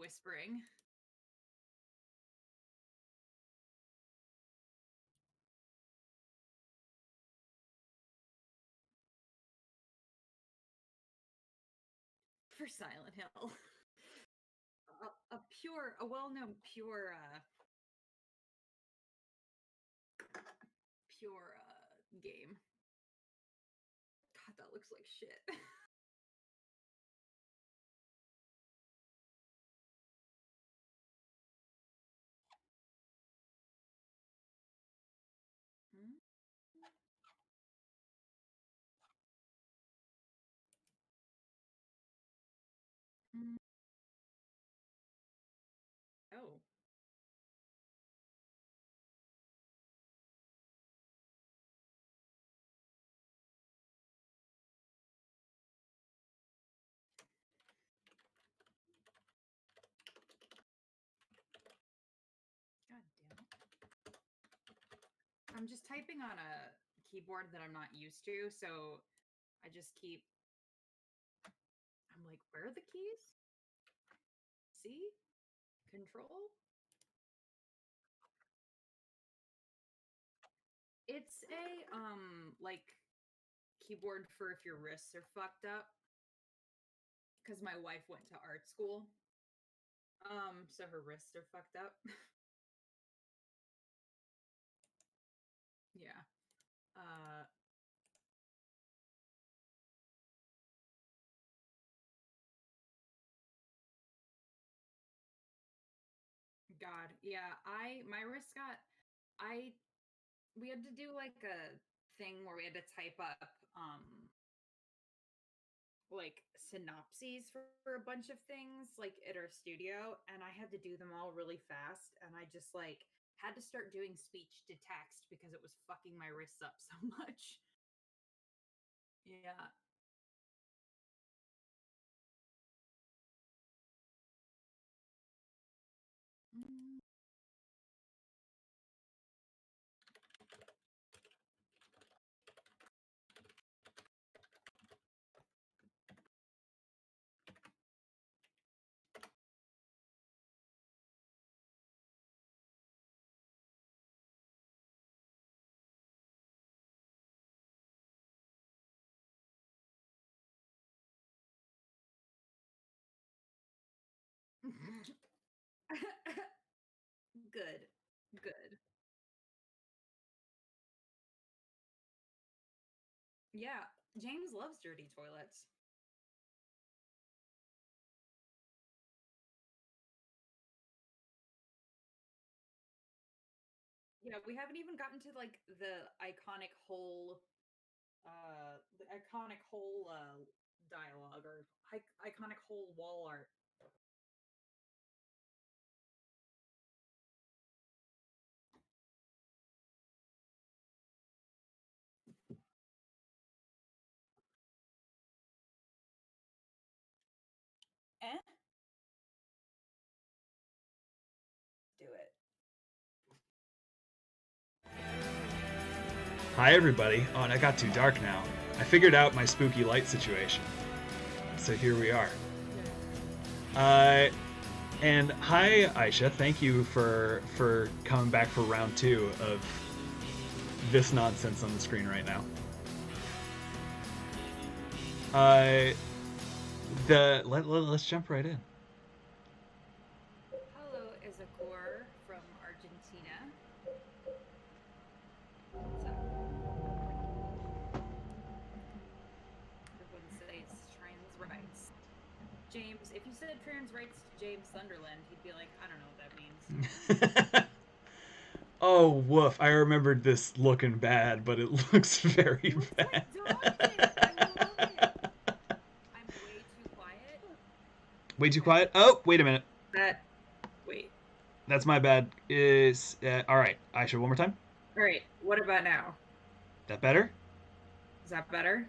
whispering. For Silent Hill. A well-known pure game. God, that looks like shit. Hmm? Mm. Oh. God damn it. I'm just typing on a keyboard that I'm not used to, so I just keep. I'm like, where are the keys? C? Control? It's a like keyboard for if your wrists are fucked up. Because my wife went to art school. So her wrists are fucked up. Yeah. Uh God. Yeah. My wrist got I we had to do like a thing where we had to type up like synopses for a bunch of things like at our studio, and I had to do them all really fast, and I just like had to start doing speech to text because it was fucking my wrists up so much. Yeah. Mm. Good. Good. Yeah, James loves dirty toilets. Yeah, we haven't even gotten to like the iconic hole dialogue or iconic hole wall art. Eh? Do it. Hi everybody. Oh, and it got too dark now. I figured out my spooky light situation. So here we are. Uh, and hi Aisha, thank you for coming back for round 2 of this nonsense on the screen right now. Uh, let's jump right in. Hello, Izakur from Argentina. What's up? Everyone says trans rights. James, if you said trans rights to James Sunderland, he'd be like, I don't know what that means. Oh woof! I remembered this looking bad, but it looks very It looks bad. like dog shit. I love it. I'm way too quiet. Way too Okay. quiet. Oh, wait a minute. That wait. That's my bad. Is all right, Aisha. One more time. All right. What about now? That better? Is that better?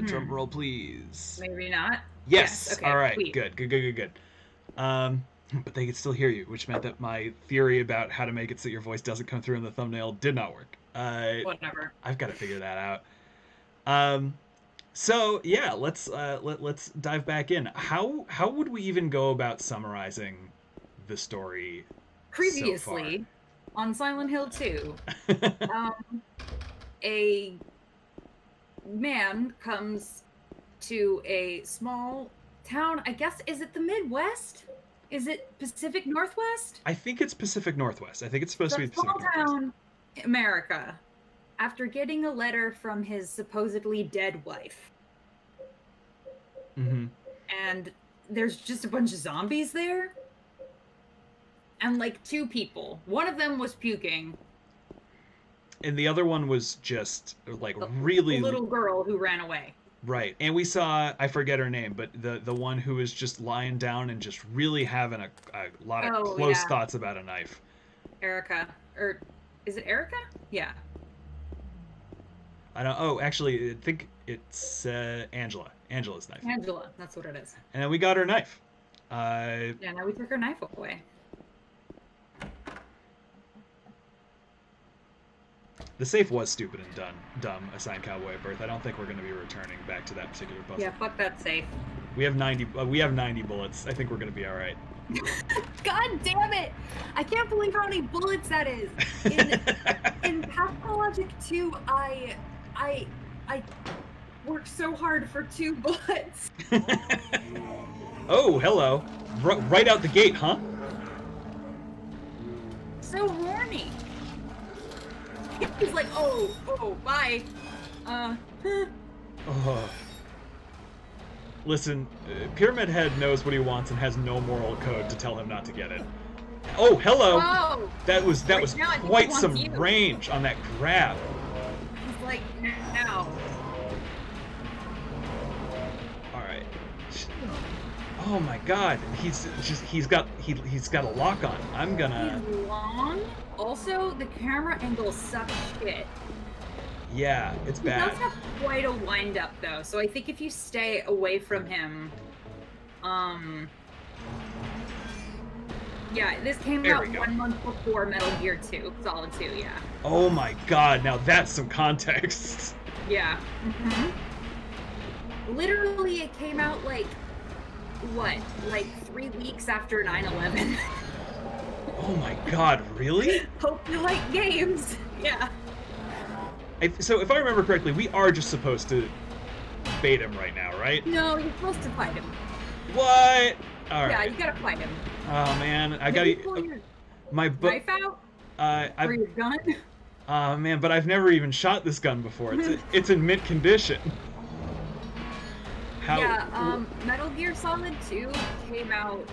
Drum Hmm. roll, please. Maybe not. Yes. Yes. All Okay. right. Sweet. Good. Good. Good. Good. Good. But they could still hear you, which meant that my theory about how to make it so your voice doesn't come through in the thumbnail did not work. Whatever. I've got to figure that out. Um, So yeah, let's dive back in. How would we even go about summarizing the story so far? Previously, on Silent Hill 2, um, a man comes to a small town. I guess, is it the Midwest? Is it Pacific Northwest? I think it's Pacific Northwest. I think it's supposed So to be small Pacific Northwest. town, America. After getting a letter from his supposedly dead wife. Mm-hmm. And there's just a bunch of zombies there. And like 2 people. One of them was puking. And the other one was just like really a little girl who ran away. right. And we saw, I forget her name, but the one who was just lying down and just really having a lot of close thoughts about a knife. Erica, or is it Erica? Yeah. I don't. Oh, actually, I think it's Angela. Angela's knife. Angela, that's what it is. And then we got her knife. Yeah, now we took her knife away. The safe was stupid and dumb. Assigned Cowboy at birth. I don't think we're going to be returning back to that particular puzzle. Yeah, fuck that safe. We have 90. We have 90 bullets. I think we're going to be all right. God damn it! I can't believe how many bullets that is. In Pathologic 2, I worked so hard for 2 bullets. Oh, hello! Right out the gate, huh? So horny. He's like, oh, bye. Oh. Listen, Pyramid Head knows what he wants and has no moral code to tell him not to get it. Oh, hello! Whoa. That was quite some you. range on that grab. He's like, no. All right. Oh my God! He's got a lock on. I'm gonna. He's long. Also, the camera angle sucks shit. Yeah, it's bad. He does have quite a wind up though, so I think if you stay away from him, yeah, this came out 1 month before Metal Gear 2, Solid 2, yeah. Oh my God! Now that's some context. Yeah. Mm-hmm. Literally, it came out like 3 weeks after 9/11. Oh my God! Really? Hope you like games. Yeah. So if I remember correctly, we are just supposed to bait him right now, right? No, you're supposed to fight him. What? All right. Yeah, you gotta fight him. Oh man, I gotta pull your my knife out. Or your gun. Oh man, but I've never even shot this gun before. It's in mint condition. How? Yeah. Metal Gear Solid 2 came out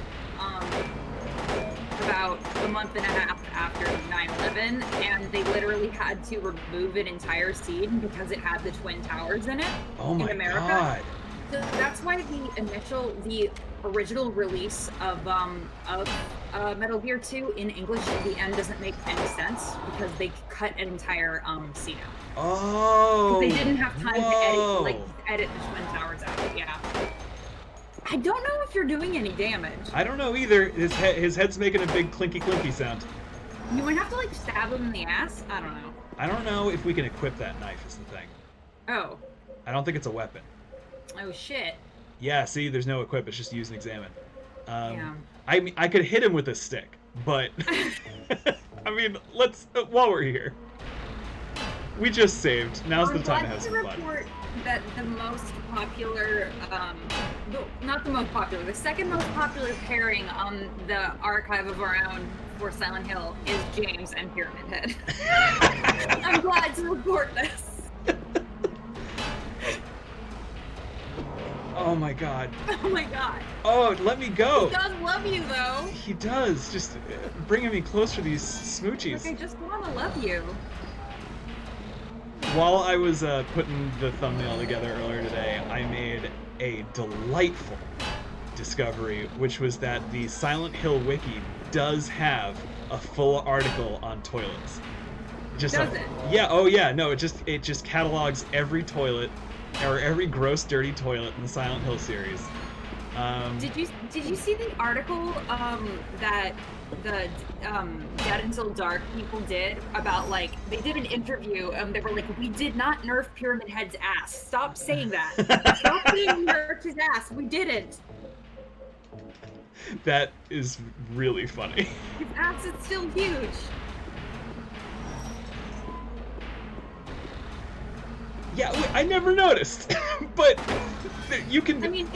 about a month and a half after 9/11, and they literally had to remove an entire scene because it had the Twin Towers in it. Oh my in America. God. So that's why the original release of Metal Gear 2 in English at the end doesn't make any sense because they cut an entire scene out. Oh. They didn't have time to edit the Twin Towers out. Yeah. I don't know if you're doing any damage. I don't know either. His head's making a big clinky sound. You might have to stab him in the ass. I don't know. I don't know if we can equip that knife. Is the thing. Oh. I don't think it's a weapon. Oh shit. Yeah. See, there's no equip. It's just use and examine. Yeah. I mean, I could hit him with a stick, but I mean, let's while we're here. We just saved. Now's the time to have some fun. Report that the most popular, not the most popular, the second most popular pairing on the archive of our own for Silent Hill is James and Pyramid Head. I'm glad to report this. Oh my God. Oh my God. Oh, let me go. He does love you though. He does. Just bringing me closer to these smoochies. Like, I just want to love you. While I was putting the thumbnail together earlier today, I made a delightful discovery, which was that the Silent Hill wiki does have a full article on toilets. Just does it? Yeah. Oh yeah. No. It just catalogs every toilet or every gross, dirty toilet in the Silent Hill series. Did you see the article that the Dead Until Dark people did about, like, they did an interview and they were like, we did not nerf Pyramid Head's ass. Stop saying that. Stop saying we nerfed his ass. We didn't. That is really funny. His ass is still huge. Yeah, I never noticed, but you can. I mean,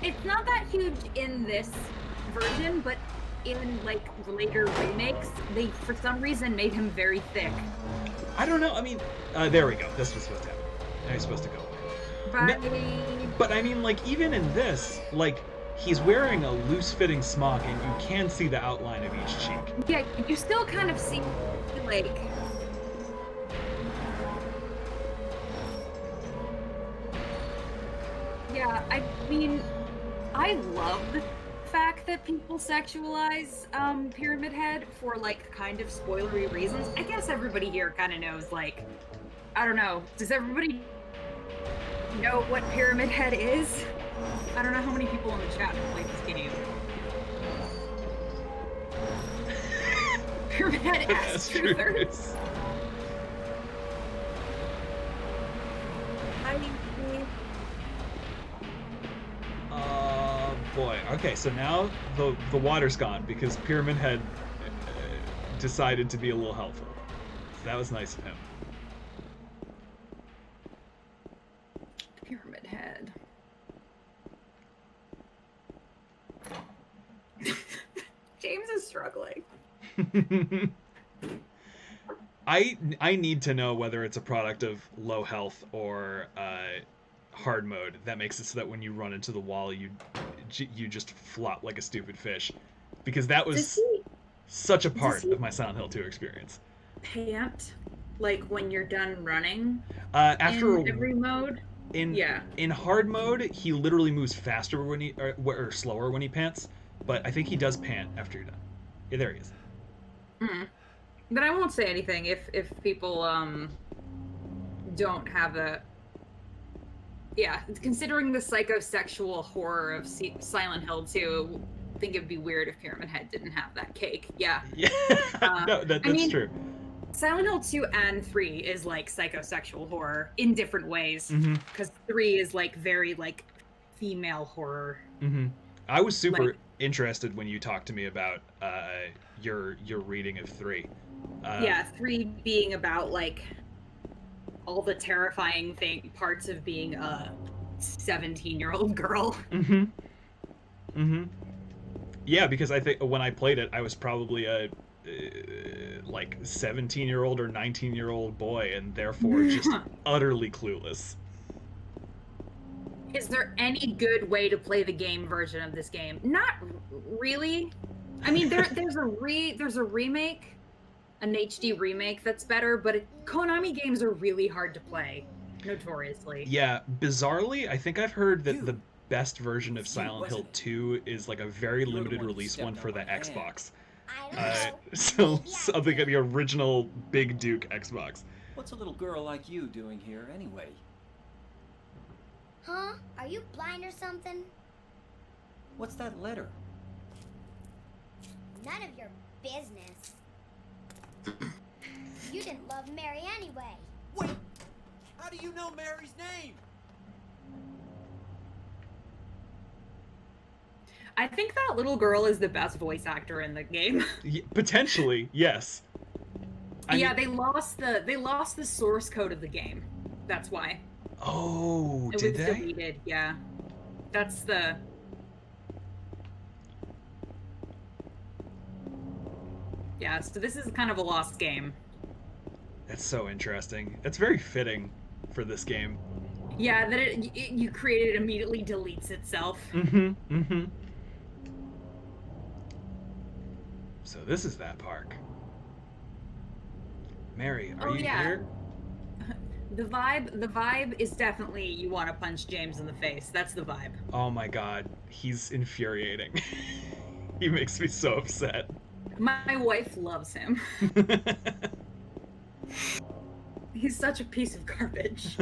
it's not that huge in this version, but in, like, later remakes, they for some reason made him very thick. I don't know. I mean, there we go. This was supposed to happen. Now he's supposed to go away. But I mean, like, even in this, like, he's wearing a loose-fitting smock, and you can see the outline of each cheek. Yeah, you still kind of see, like. Yeah, I mean, I love the fact that people sexualize Pyramid Head for, like, kind of spoilery reasons. I guess everybody here kind of knows, like, I don't know, does everybody know what Pyramid Head is? I don't know how many people in the chat have played this game. Pyramid Head ass truthers. Boy. Okay, so now the water's gone because Pyramid Head decided to be a little helpful. So that was nice of him. Pyramid Head. James is struggling. I need to know whether it's a product of low health or hard mode that makes it so that when you run into the wall you just flop like a stupid fish, because that was such a part of my Silent Hill 2 experience. Pant, like when you're done running. After in every mode. In hard mode, he literally moves faster when he or slower when he pants, but I think he does pant after you're done. Yeah, there he is. But I won't say anything if people don't have a. Yeah, considering the psychosexual horror of Silent Hill 2, I think it'd be weird if Pyramid Head didn't have that cake. Yeah. Yeah. No, that's true. Silent Hill 2 and 3 is like psychosexual horror in different ways. Because 3 is like very like female horror. I was super interested when you talked to me about your reading of 3. Yeah, 3 being about like all the terrifying parts of being a 17-year-old girl. Yeah, because I think when I played it, I was probably a like 17-year-old or 19-year-old boy, and therefore just utterly clueless. Is there any good way to play the game version of this game? Not really. I mean, there's a remake. An HD remake that's better, but Konami games are really hard to play, notoriously. Yeah, bizarrely, I think I've heard that the best version of Silent Hill 2 is like a very limited release one for the Xbox. So the original Big Duke Xbox. What's a little girl like you doing here anyway? Huh? Are you blind or something? What's that letter? None of your business. You didn't love Mary anyway. Wait! How do you know Mary's name? I think that little girl is the best voice actor in the game. Potentially, yes. I mean, they lost the source code of the game. That's why. Oh, it did was they? Deleted. Yeah, that's the. Yeah, so this is kind of a lost game. That's so interesting. That's very fitting for this game. Yeah, that you create it immediately deletes itself. So this is that park. Mary, are you here? The vibe is definitely you want to punch James in the face. That's the vibe. Oh my god, he's infuriating. He makes me so upset. My wife loves him. He's such a piece of garbage.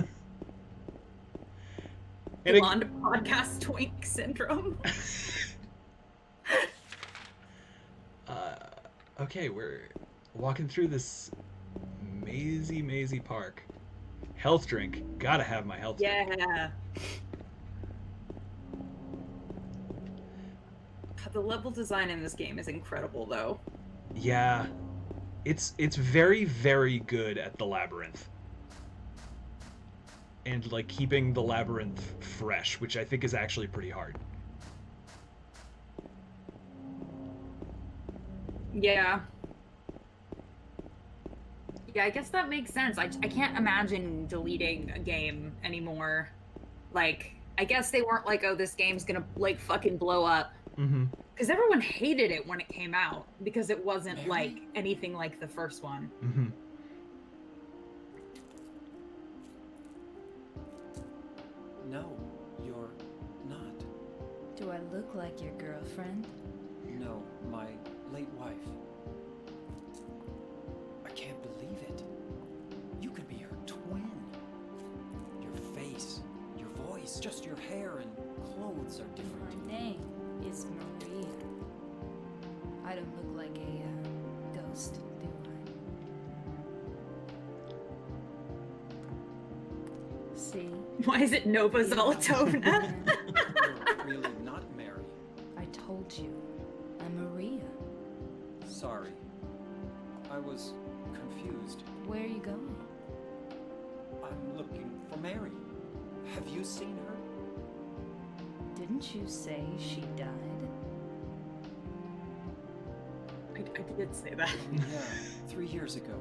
And blonde podcast twink syndrome. Okay, we're walking through this mazy park. Health drink. Gotta have my health drink. Yeah. The level design in this game is incredible, though. Yeah. It's very, very good at the labyrinth. And, like, keeping the labyrinth fresh, which I think is actually pretty hard. Yeah. Yeah, I guess that makes sense. I can't imagine deleting a game anymore. Like, I guess they weren't like, oh, this game's gonna, like, fucking blow up. Mm-hmm. Because everyone hated it when it came out, because it wasn't, Mary? like, anything like the first one. Mm-hmm. No, you're not. Do I look like your girlfriend? No, my late wife. I can't believe it. You could be her twin. Your face, your voice, just your hair and clothes are different. My name is Maria. I don't look like a ghost, do I? See? Why is it Nova Zolotona? You're really not Mary. I told you, I'm Maria. Sorry. I was confused. Where are you going? I'm looking for Mary. Have you seen her? Didn't you say she died? I did say that. Yeah, 3 years ago.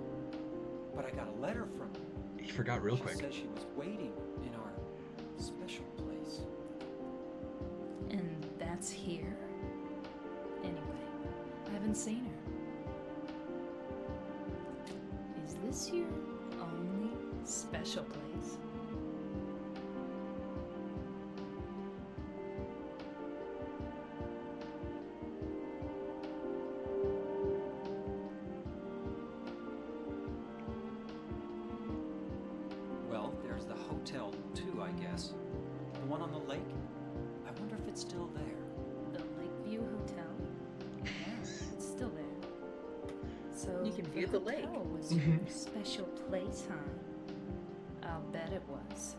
But I got a letter from her. He forgot real She quick. said she was waiting in our special place. And that's here? Anyway, I haven't seen her. Is this your only special place? Well, there's the hotel too, I guess. The one on the lake. I wonder if it's still there. The Lakeview Hotel? Yeah, it's still there. So You can view the lake. hotel was your special place, huh? I'll bet it was.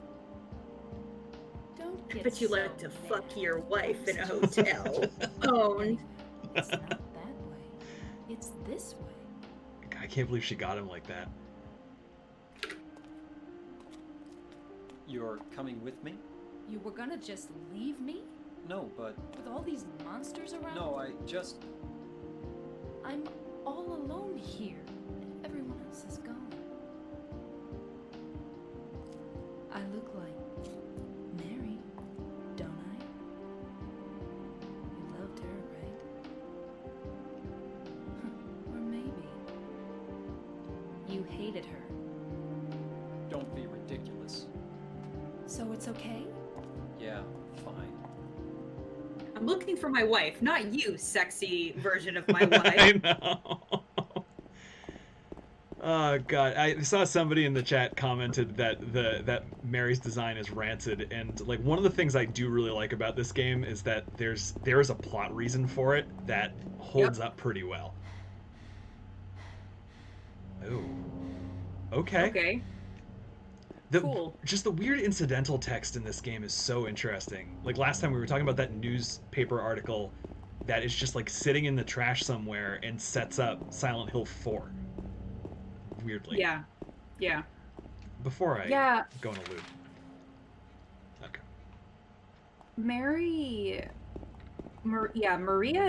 Don't get But you so like to fuck mad. your wife in a It's hotel. Owned. It's not that way. It's this way. I can't believe she got him like that. You're coming with me? You were gonna just leave me? No, but With all these monsters around? no, I just. I'm all alone here. And everyone else is gone. I look like Mary, don't I? You loved her, right? Or maybe you hated her. Don't be ridiculous. So it's okay? Yeah, fine. I'm looking for my wife, not you, sexy version of my I wife. know. Oh god, I saw somebody in the chat commented that that Mary's design is rancid, and like one of the things I do really like about this game is that there is a plot reason for it that holds up pretty well. Oh. Okay. Okay. Cool. Just the weird incidental text in this game is so interesting. Like last time we were talking about that newspaper article that is just like sitting in the trash somewhere and sets up Silent Hill 4. Weirdly. Yeah. Yeah. Before I Yeah. go in a loop. Okay. Maria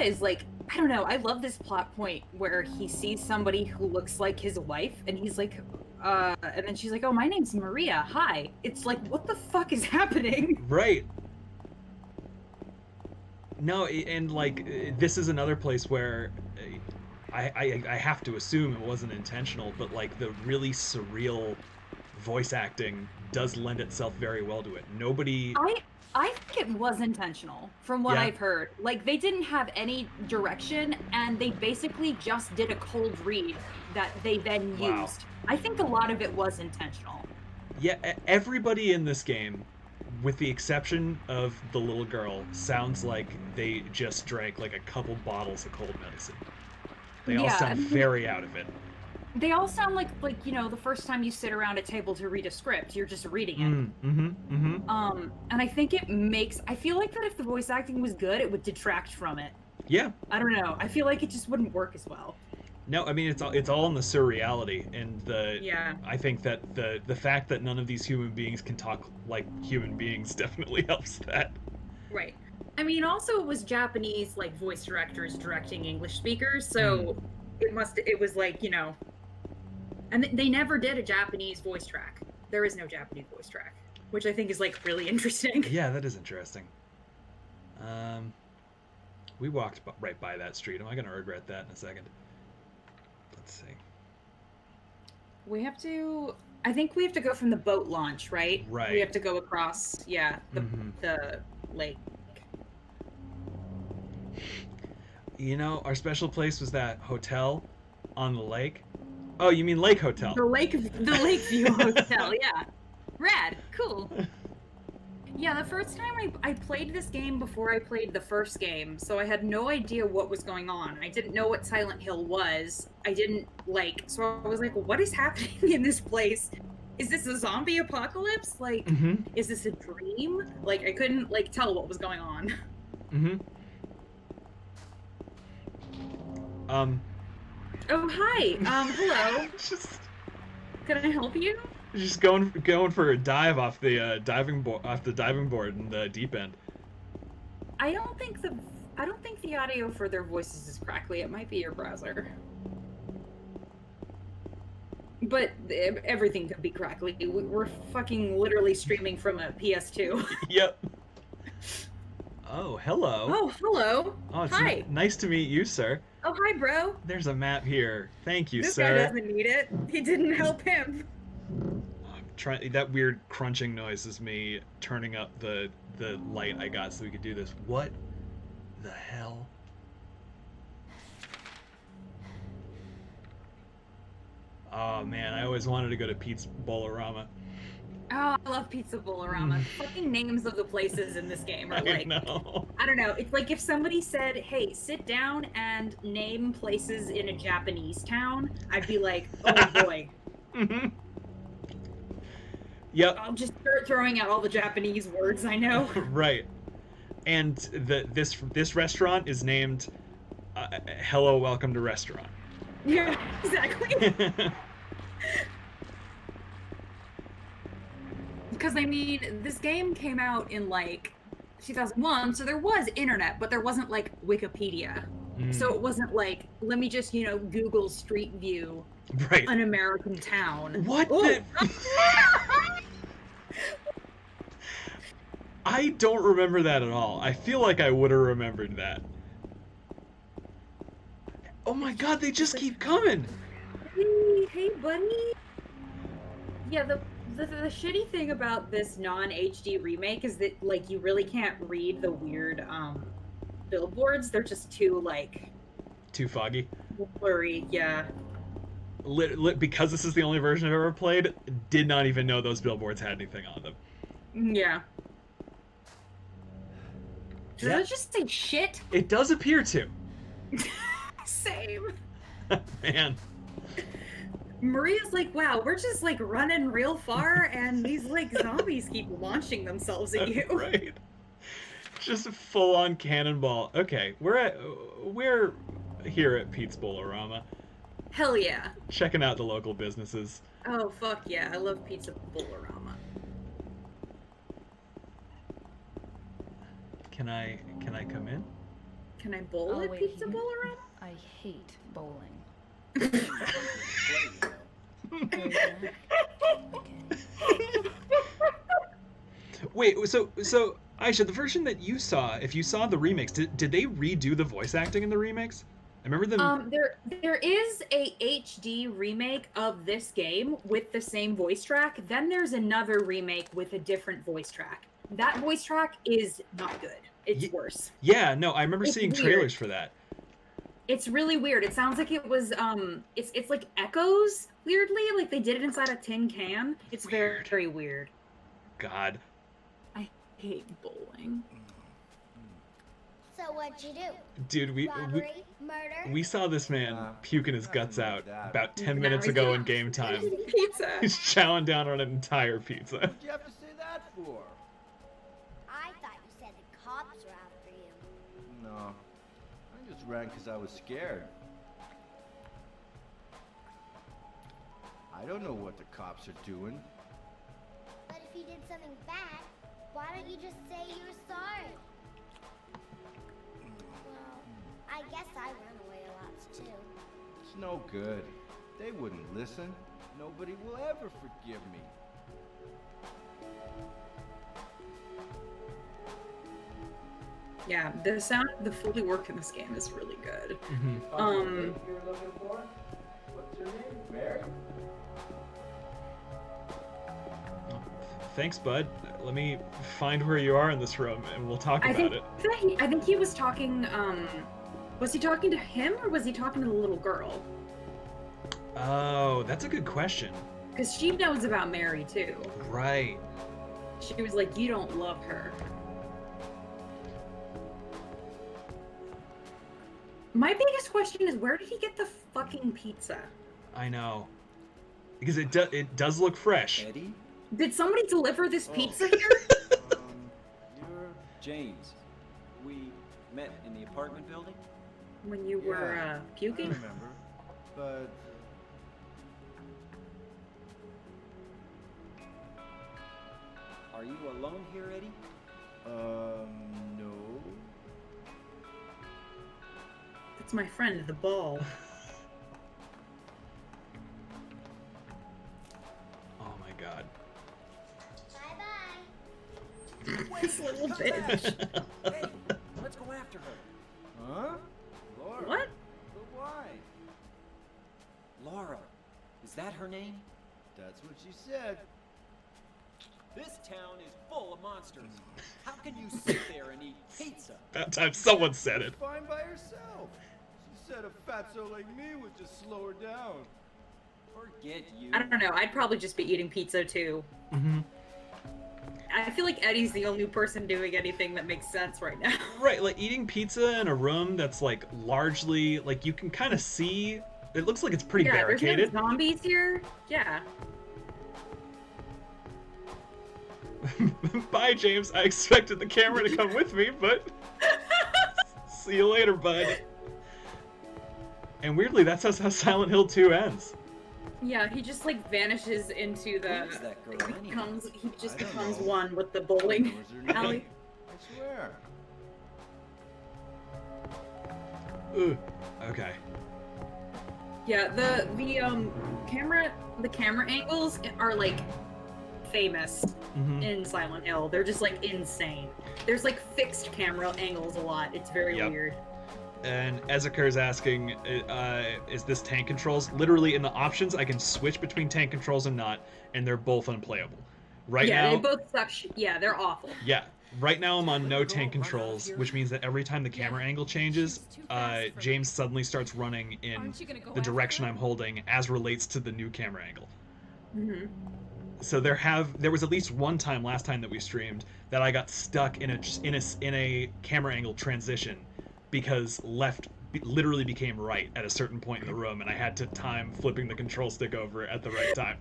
is like, I don't know, I love this plot point where he sees somebody who looks like his wife and he's like, and then she's like, oh, my name's Maria, hi. It's like, what the fuck is happening? Right. No, and like this is another place where I have to assume it wasn't intentional, but like the really surreal voice acting does lend itself very well to it. Nobody. I think it was intentional from what Yeah. I've heard. Like, they didn't have any direction and they basically just did a cold read that they then Wow. used. I think a lot of it was intentional. Yeah, everybody in this game with the exception of the little girl, sounds like they just drank like a couple bottles of cold medicine. They all Yeah, sound and very out of it. they all sound like the first time you sit around a table to read a script, you're just reading it. And I think I feel like that if the voice acting was good, it would detract from it. Yeah. I don't know. I feel like it just wouldn't work as well. No, I mean it's all in the surreality and Yeah. I think that the fact that none of these human beings can talk like human beings definitely helps that. Right. I mean, also it was Japanese like voice directors directing English speakers, so it was like, and they never did a Japanese voice track. There is no Japanese voice track, which I think is like really interesting. Yeah, that is interesting. We walked right by that street. Am I going to regret that in a second? Let's see. I think we have to go from the boat launch, right? Right. We have to go across, the lake. Our special place was that hotel on the lake. Oh, you mean Lake Hotel? The Lakeview Hotel, yeah. Rad, cool. Yeah, the first time I played this game before I played the first game, so I had no idea what was going on. I didn't know what Silent Hill was. So I was like, what is happening in this place? Is this a zombie apocalypse? Is this a dream? I couldn't, tell what was going on. Oh, hi. Hello. Can I help you? Just going for a dive off the diving board in the deep end. I don't think the audio for their voices is crackly. It might be your browser. But everything could be crackly. We're fucking literally streaming from a PS2. Yep. Oh, hello. Oh, hello. Oh, it's hi. Nice to meet you, sir. Oh, hi, bro. There's a map here. Thank you, This sir. guy doesn't need it. He didn't help him. That weird crunching noise is me turning up the light I got so we could do this. What the hell? Oh man, I always wanted to go to Pete's Bolorama. Oh, I love Pizza Bolorama. Fucking names of the places in this game are I know. I don't know. It's like if somebody said, hey, sit down and name places in a Japanese town, I'd be like, oh boy. Yep. I'll just start throwing out all the Japanese words I know. Right. And this restaurant is named Hello, Welcome to Restaurant. Yeah, exactly. Because, I mean, this game came out in, 2001, so there was internet, but there wasn't, Wikipedia. So it wasn't let me just, Google Street View right. an American town. What the... I don't remember that at all. I feel like I would have remembered that. Oh my god, they just keep coming! Hey, buddy! Yeah, the shitty thing about this non-HD remake is that, you really can't read the weird, billboards. They're just too, too foggy? Blurry, yeah. Because this is the only version I've ever played, did not even know those billboards had anything on them. Yeah. Does it just say shit? It does appear to. Same. Man. Maria's like, wow, we're just running real far and these zombies keep launching themselves at you. Right. Just a full-on cannonball. Okay, we're here at Pete's Bolorama. Hell yeah. Checking out the local businesses. Oh fuck yeah, I love Pizza Bolorama. Can I come in? Can I bowl at wait, Pizza Bolorama? I hate bowling. Wait, so Aisha, the version that you saw, if you saw the remakes, did they redo the voice acting in the remakes? I remember them. There is a HD remake of this game with the same voice track. Then there's another remake with a different voice track. That voice track is not good. It's worse. Yeah, no, I remember seeing weird. trailers for that. It's really weird. It sounds like it was it's like echoes weirdly, like they did it inside a tin can. It's very, very weird. God. I hate bowling. So what'd you do? Dude, Robbery? Murder? we saw this man puking his guts nothing out like that. about 10 Now minutes he's ago eating- in game time. Pizza. He's chowing down on an entire pizza. What'd you have to say that for? I thought you said the cops were after you. No. I just ran because I was scared. I don't know what the cops are doing. But if you did something bad, why don't you just say you were sorry? Well, I guess I run away a lot too. It's no good. They wouldn't listen. Nobody will ever forgive me. Yeah, the sound, the Foley work in this game is really good. Mhm. Um, You were looking for? What's your name? Mary? Thanks, bud. Let me find where you are in this room, and we'll talk about it. I think he was talking. Was he talking to him or was he talking to the little girl? Oh, that's a good question. Because she knows about Mary too. Right. She was like, "You don't love her." My biggest question is, where did he get the fucking pizza? I know. Because it does look fresh. Eddie? Did somebody deliver this Oh. pizza here? You're James. We met in the apartment building? When you were Yeah. I puking? remember. But Are you alone here, Eddie? no. It's my friend, the ball. Oh my god. Bye-bye. This little bitch. Hey, let's go after her. Huh? Laura? What? But why? Laura. Is that her name? That's what she said. This town is full of monsters. How can you sit there and eat pizza? That time someone said it. She's fine by herself. She said a fatso like me would just slow her down. Forget you. I don't know. I'd probably just be eating pizza too. Mm-hmm. I feel like Eddie's the only person doing anything that makes sense right now. Right, like eating pizza in a room that's like largely like you can kind of see. It looks like it's pretty Yeah, barricaded. there's no zombies here. Yeah. Bye, James. I expected the camera to come with me, but see you later, bud. And weirdly, that's how Silent Hill 2 ends. Yeah, he just like vanishes into the. Who is that girl He anyway? he just I don't becomes know. one with the All I bowling know is her alley. name. I swear. Ugh. Okay. Yeah, the camera angles are like famous Mm-hmm. in Silent Hill. They're just like insane. There's like fixed camera angles a lot. It's very Yep. weird. And Ezeker's asking, is this tank controls? Literally, in the options, I can switch between tank controls and not, and they're both unplayable. Right yeah, now, they both suck. Yeah, they're awful. yeah. Right now, I'm on no Let her go, tank run out controls, here. which means that every time the camera angle changes, she's too fast for me. James suddenly starts running in Aren't you gonna go the after direction her? I'm holding, as relates to the new camera angle. Hmm. So there was at least one time last time that we streamed that I got stuck in a camera angle transition because left literally became right at a certain point in the room, and I had to time flipping the control stick over at the right time.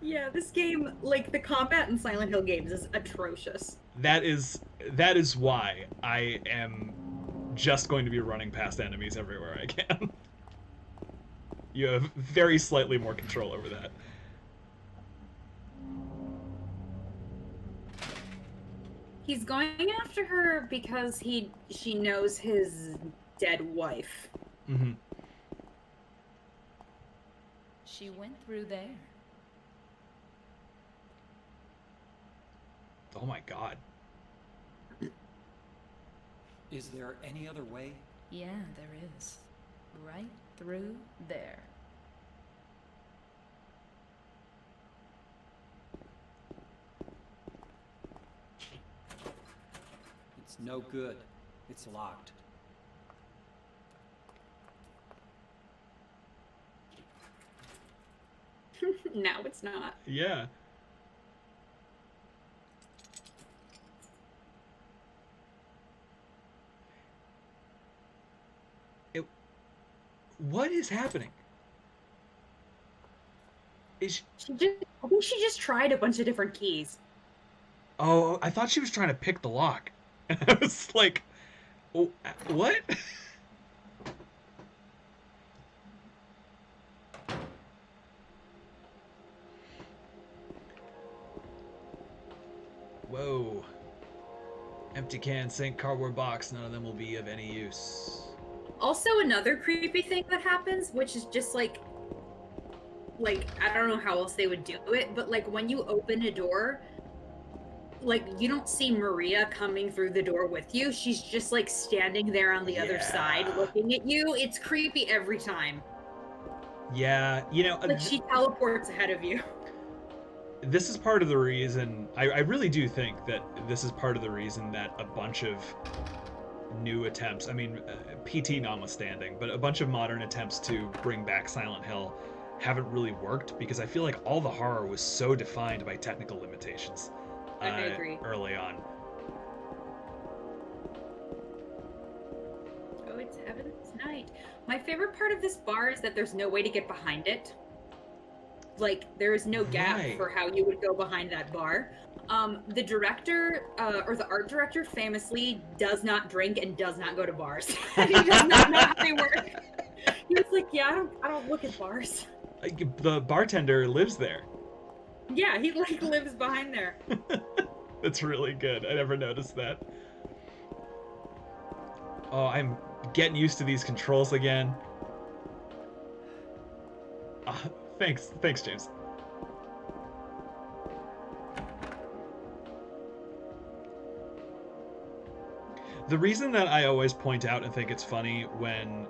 Yeah, this game, like the combat in Silent Hill games, is atrocious. That is why I am just going to be running past enemies everywhere I can. You have very slightly more control over that. He's going after her because she knows his dead wife. Mm-hmm. She went through there. Oh my god. Is there any other way? Yeah, there is. Right through there. It's no good. It's locked. Now it's not. Yeah. What is happening? I think she just tried a bunch of different keys. Oh, I thought she was trying to pick the lock. And I was like, oh, what? Whoa. Empty can, sink, cardboard box, none of them will be of any use. Also, another creepy thing that happens, which is just like I don't know how else they would do it, but like when you open a door, like you don't see Maria coming through the door with you. She's just like standing there on the other side looking at you. It's creepy every time. Yeah, you know, like she teleports ahead of you. This is part of the reason, I really do think that this is part of the reason that a bunch of new attempts, I mean, PT notwithstanding, but a bunch of modern attempts to bring back Silent Hill haven't really worked, because I feel like all the horror was so defined by technical limitations I agree. early on. Oh, it's Heaven's Night. My favorite part of this bar is that there's no way to get behind it. Like, there is no gap for how you would go behind that bar. The director, or the art director, famously does not drink and does not go to bars. He does not know how they work. He was like, yeah, I don't look at bars. The bartender lives there. Yeah, he like lives behind there. That's really good. I never noticed that. Oh, I'm getting used to these controls again. Thanks, James. The reason that I always point out and think it's funny when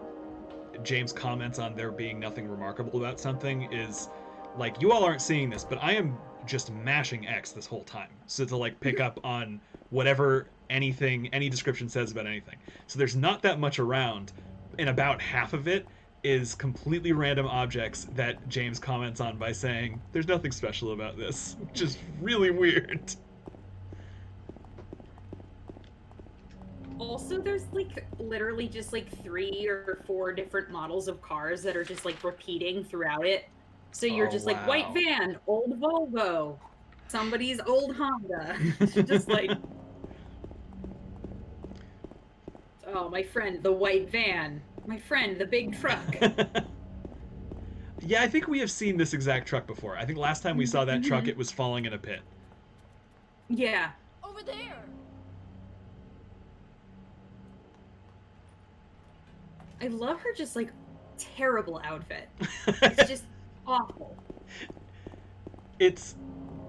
James comments on there being nothing remarkable about something is, like, you all aren't seeing this, but I am just mashing X this whole time. So to, like, pick up on whatever any description says about anything. So there's not that much around, and about half of it is completely random objects that James comments on by saying, there's nothing special about this, which is really weird. Also, there's like literally just like 3 or 4 different models of cars that are just like repeating throughout it. So you're just like, white van, old Volvo, somebody's old Honda. Just like, oh, my friend, the white van. My friend, the big truck. Yeah, I think we have seen this exact truck before. I think last time we saw that truck, it was falling in a pit. Yeah. Over there. I love her just like terrible outfit. It's just awful.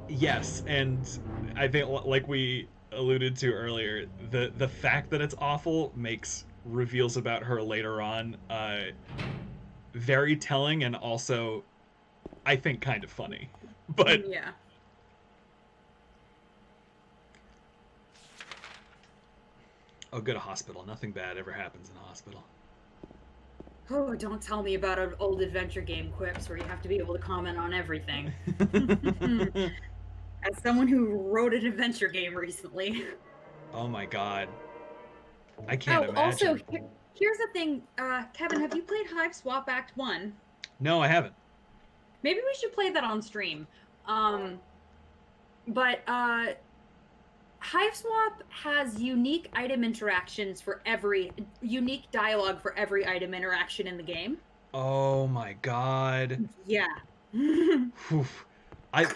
Yes, and I think, like we alluded to earlier, the fact that it's awful makes reveals about her later on very telling, and also I think kind of funny. But yeah. Oh, go to hospital. Nothing bad ever happens in a hospital. Oh, don't tell me about an old adventure game quips where you have to be able to comment on everything. As someone who wrote an adventure game recently. Oh my god. I can't imagine. Also, here's the thing. Kevin, have you played Hive Swap Act 1? No, I haven't. Maybe we should play that on stream. But Hive Swap has unique item interactions for unique dialogue for every item interaction in the game. Oh my god. Yeah.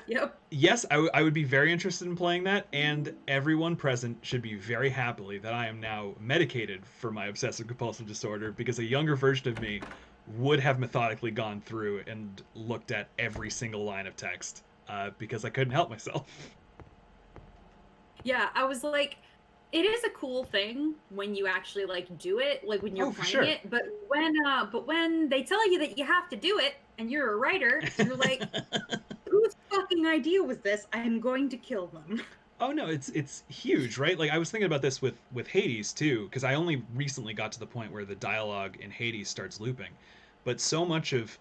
Yep. Yes, I would be very interested in playing that, and everyone present should be very happily that I am now medicated for my obsessive compulsive disorder, because a younger version of me would have methodically gone through and looked at every single line of text because I couldn't help myself. Yeah, I was like, it is a cool thing when you actually like do it, like when you're playing it. But when they tell you that you have to do it, and you're a writer, you're like, whose fucking idea was this? I'm going to kill them. Oh no, it's huge, right? Like I was thinking about this with Hades too, because I only recently got to the point where the dialogue in Hades starts looping, but so much of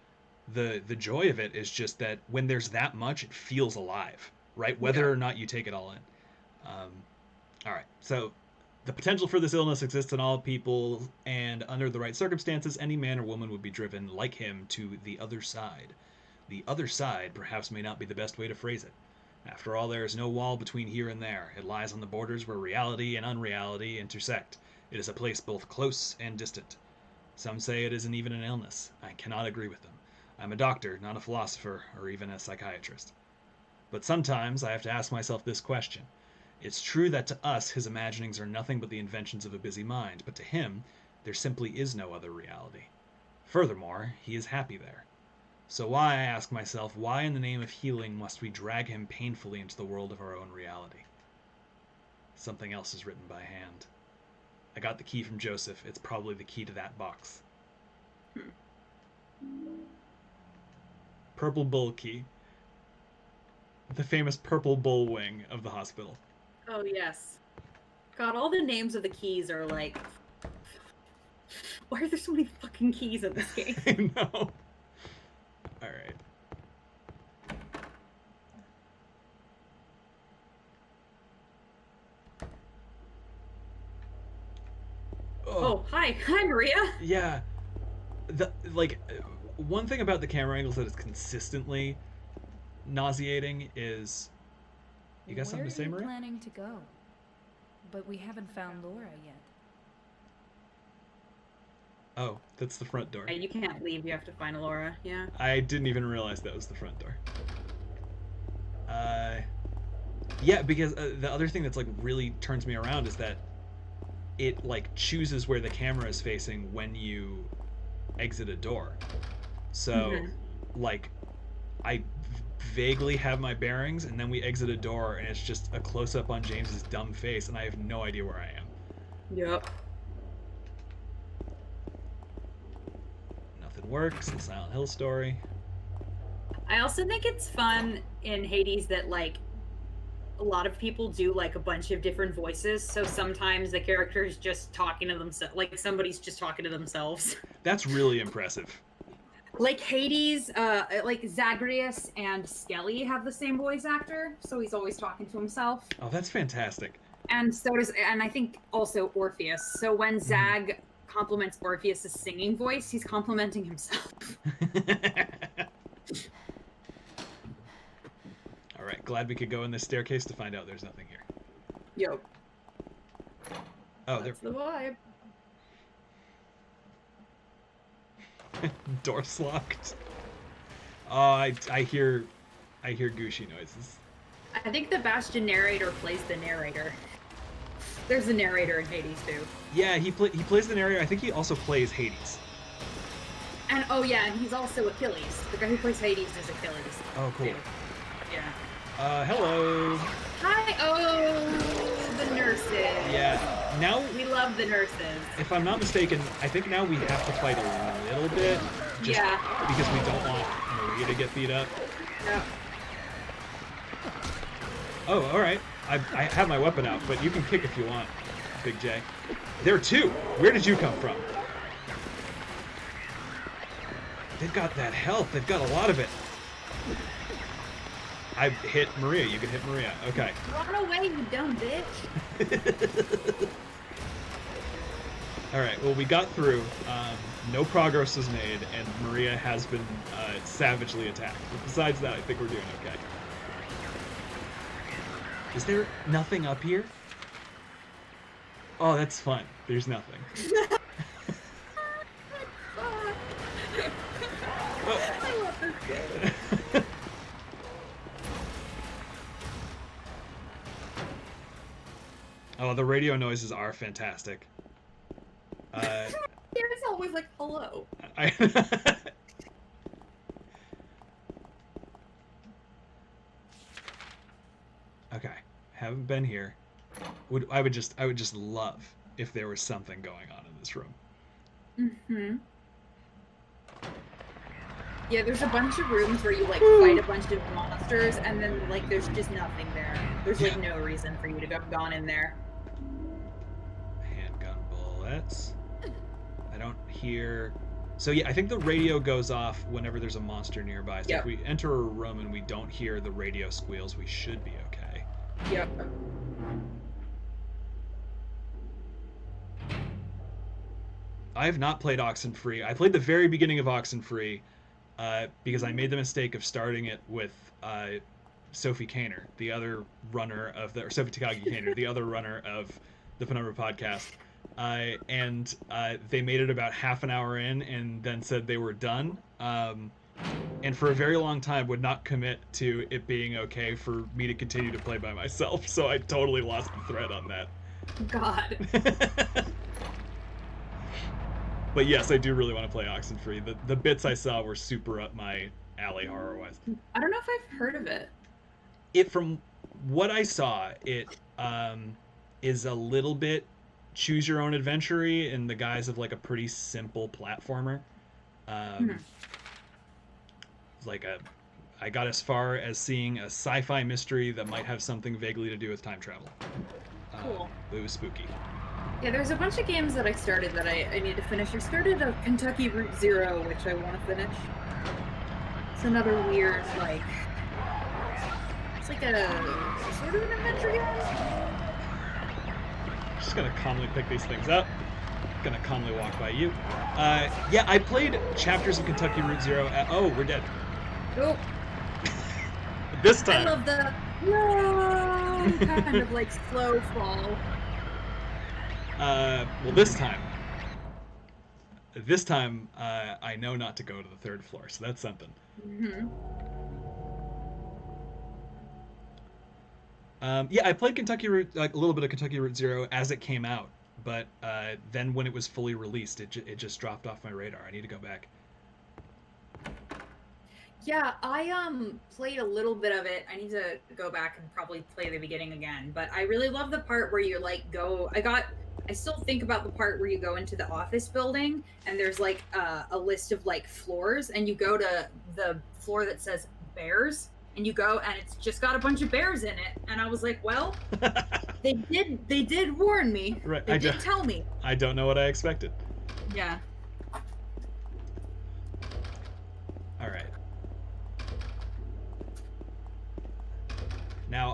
the joy of it is just that when there's that much, it feels alive, right? Whether or not you take it all in. All right, so The potential for this illness exists in all people, and under the right circumstances, any man or woman would be driven, like him, to the other side. The other side perhaps may not be the best way to phrase it. After all, there is no wall between here and there. It lies on the borders where reality and unreality intersect. It is a place both close and distant. Some say it isn't even an illness. I cannot agree with them. I'm a doctor, not a philosopher, or even a psychiatrist. But sometimes I have to ask myself this question. It's true that to us his imaginings are nothing but the inventions of a busy mind, but to him there simply is no other reality. Furthermore, he is happy there. So why, I ask myself, why in the name of healing must we drag him painfully into the world of our own reality? Something else is written by hand. I got the key from Joseph. It's probably the key to that box. Purple Bull Key. The famous purple bull wing of the hospital. Oh, yes. God, all the names of the keys are like... Why are there so many fucking keys in this game? I know. Alright. Oh, hi. Hi, Maria. Yeah. One thing about the camera angles that is consistently nauseating is... You got something to say, Where are Maria? you planning to go? But we haven't found Laura yet. Oh, that's the front door. Yeah, you can't leave. You have to find Laura. Yeah. I didn't even realize that was the front door. Yeah, because the other thing that's like really turns me around is that it like chooses where the camera is facing when you exit a door. So, like, I vaguely have my bearings, and then we exit a door, and it's just a close-up on James's dumb face, and I have no idea where I am. Yep. Nothing works. The Silent Hill story. I also think it's fun in Hades that, like, a lot of people do, like, a bunch of different voices, so sometimes the character's just talking to themselves, like, somebody's just talking to themselves. That's really impressive. Like, Hades, like, Zagreus and Skelly have the same voice actor, so he's always talking to himself. Oh, that's fantastic. And so does, and I think also Orpheus. So when Zag compliments Orpheus' singing voice, he's complimenting himself. All right, glad we could go in this staircase to find out there's nothing here. Yo. Oh, That's the vibe. door's locked. Oh, I hear gooshy noises. I think the Bastion narrator plays the narrator. There's a narrator in Hades too. Yeah, he plays the narrator. I think he also plays Hades. And oh yeah, and he's also Achilles. The guy who plays Hades is Achilles. Oh, cool. Too. Yeah. Hello. Hi. Oh, the nurses. Yeah. Now We love the nurses. if I'm not mistaken, I think now we have to fight a little bit. Just Yeah. because we don't want Maria to get beat up. Yeah. Oh, all right. I have my weapon out, but you can kick if you want, Big J. There are two. Where did you come from? They've got that health. They've got a lot of it. I hit Maria. You can hit Maria. Okay. Run away, you dumb bitch. All right. Well, we got through. No progress was made, and Maria has been savagely attacked. But besides that, I think we're doing okay. Is there nothing up here? Oh, that's fun. There's nothing. I love this game. Oh, the radio noises are fantastic. It's always like, hello. Okay, haven't been here. I would just love if there was something going on in this room. Mm-hmm. Yeah, there's a bunch of rooms where you, like, fight a bunch of monsters, and then, like, there's just nothing there. There's, like, no reason for you to have gone in there. Handgun bullets. I don't hear... So yeah, I think the radio goes off whenever there's a monster nearby. So Yep. if we enter a room and we don't hear the radio squeals, we should be okay. Yep. I have not played Oxenfree. I played the very beginning of Oxenfree because I made the mistake of starting it with Sophie Kaner, the other runner of the, or Sophie Takagi Kaner, the other runner of the Penumbra podcast. And they made it about half an hour in and then said they were done. And for a very long time would not commit to it being okay for me to continue to play by myself. So I totally lost the thread on that. God. But yes, I do really want to play Oxenfree. The bits I saw were super up my alley horror-wise. I don't know if I've heard of it. It, from what I saw, it is a little bit choose your own adventure-y in the guise of like a pretty simple platformer. I got as far as seeing a sci-fi mystery that might have something vaguely to do with time travel. Cool. It was spooky. Yeah, there's a bunch of games that I started that I need to finish. I started a Kentucky Route Zero, which I want to finish. It's another weird, like... It's like a sort of an adventure game. Just gonna calmly pick these things up. Gonna calmly walk by you. Yeah, I played chapters of Kentucky Route Zero at... Oh, we're dead. Oh. This time. I love the... No! kind of like slow fall. Well, this time, I know not to go to the third floor, so that's something. Mm-hmm. Yeah, I played Kentucky Route, like a little bit of Kentucky Route Zero as it came out, but then when it was fully released, it just dropped off my radar. I need to go back. Yeah, I played a little bit of it. I need to go back and probably play the beginning again, but I really love the part where you like go. I still think about the part where you go into the office building and there's like a list of like floors, and you go to the floor that says bears, and you go and it's just got a bunch of bears in it, and I was like, well, they did warn me. Right, they did tell me. I don't know what I expected. Yeah. All right. Now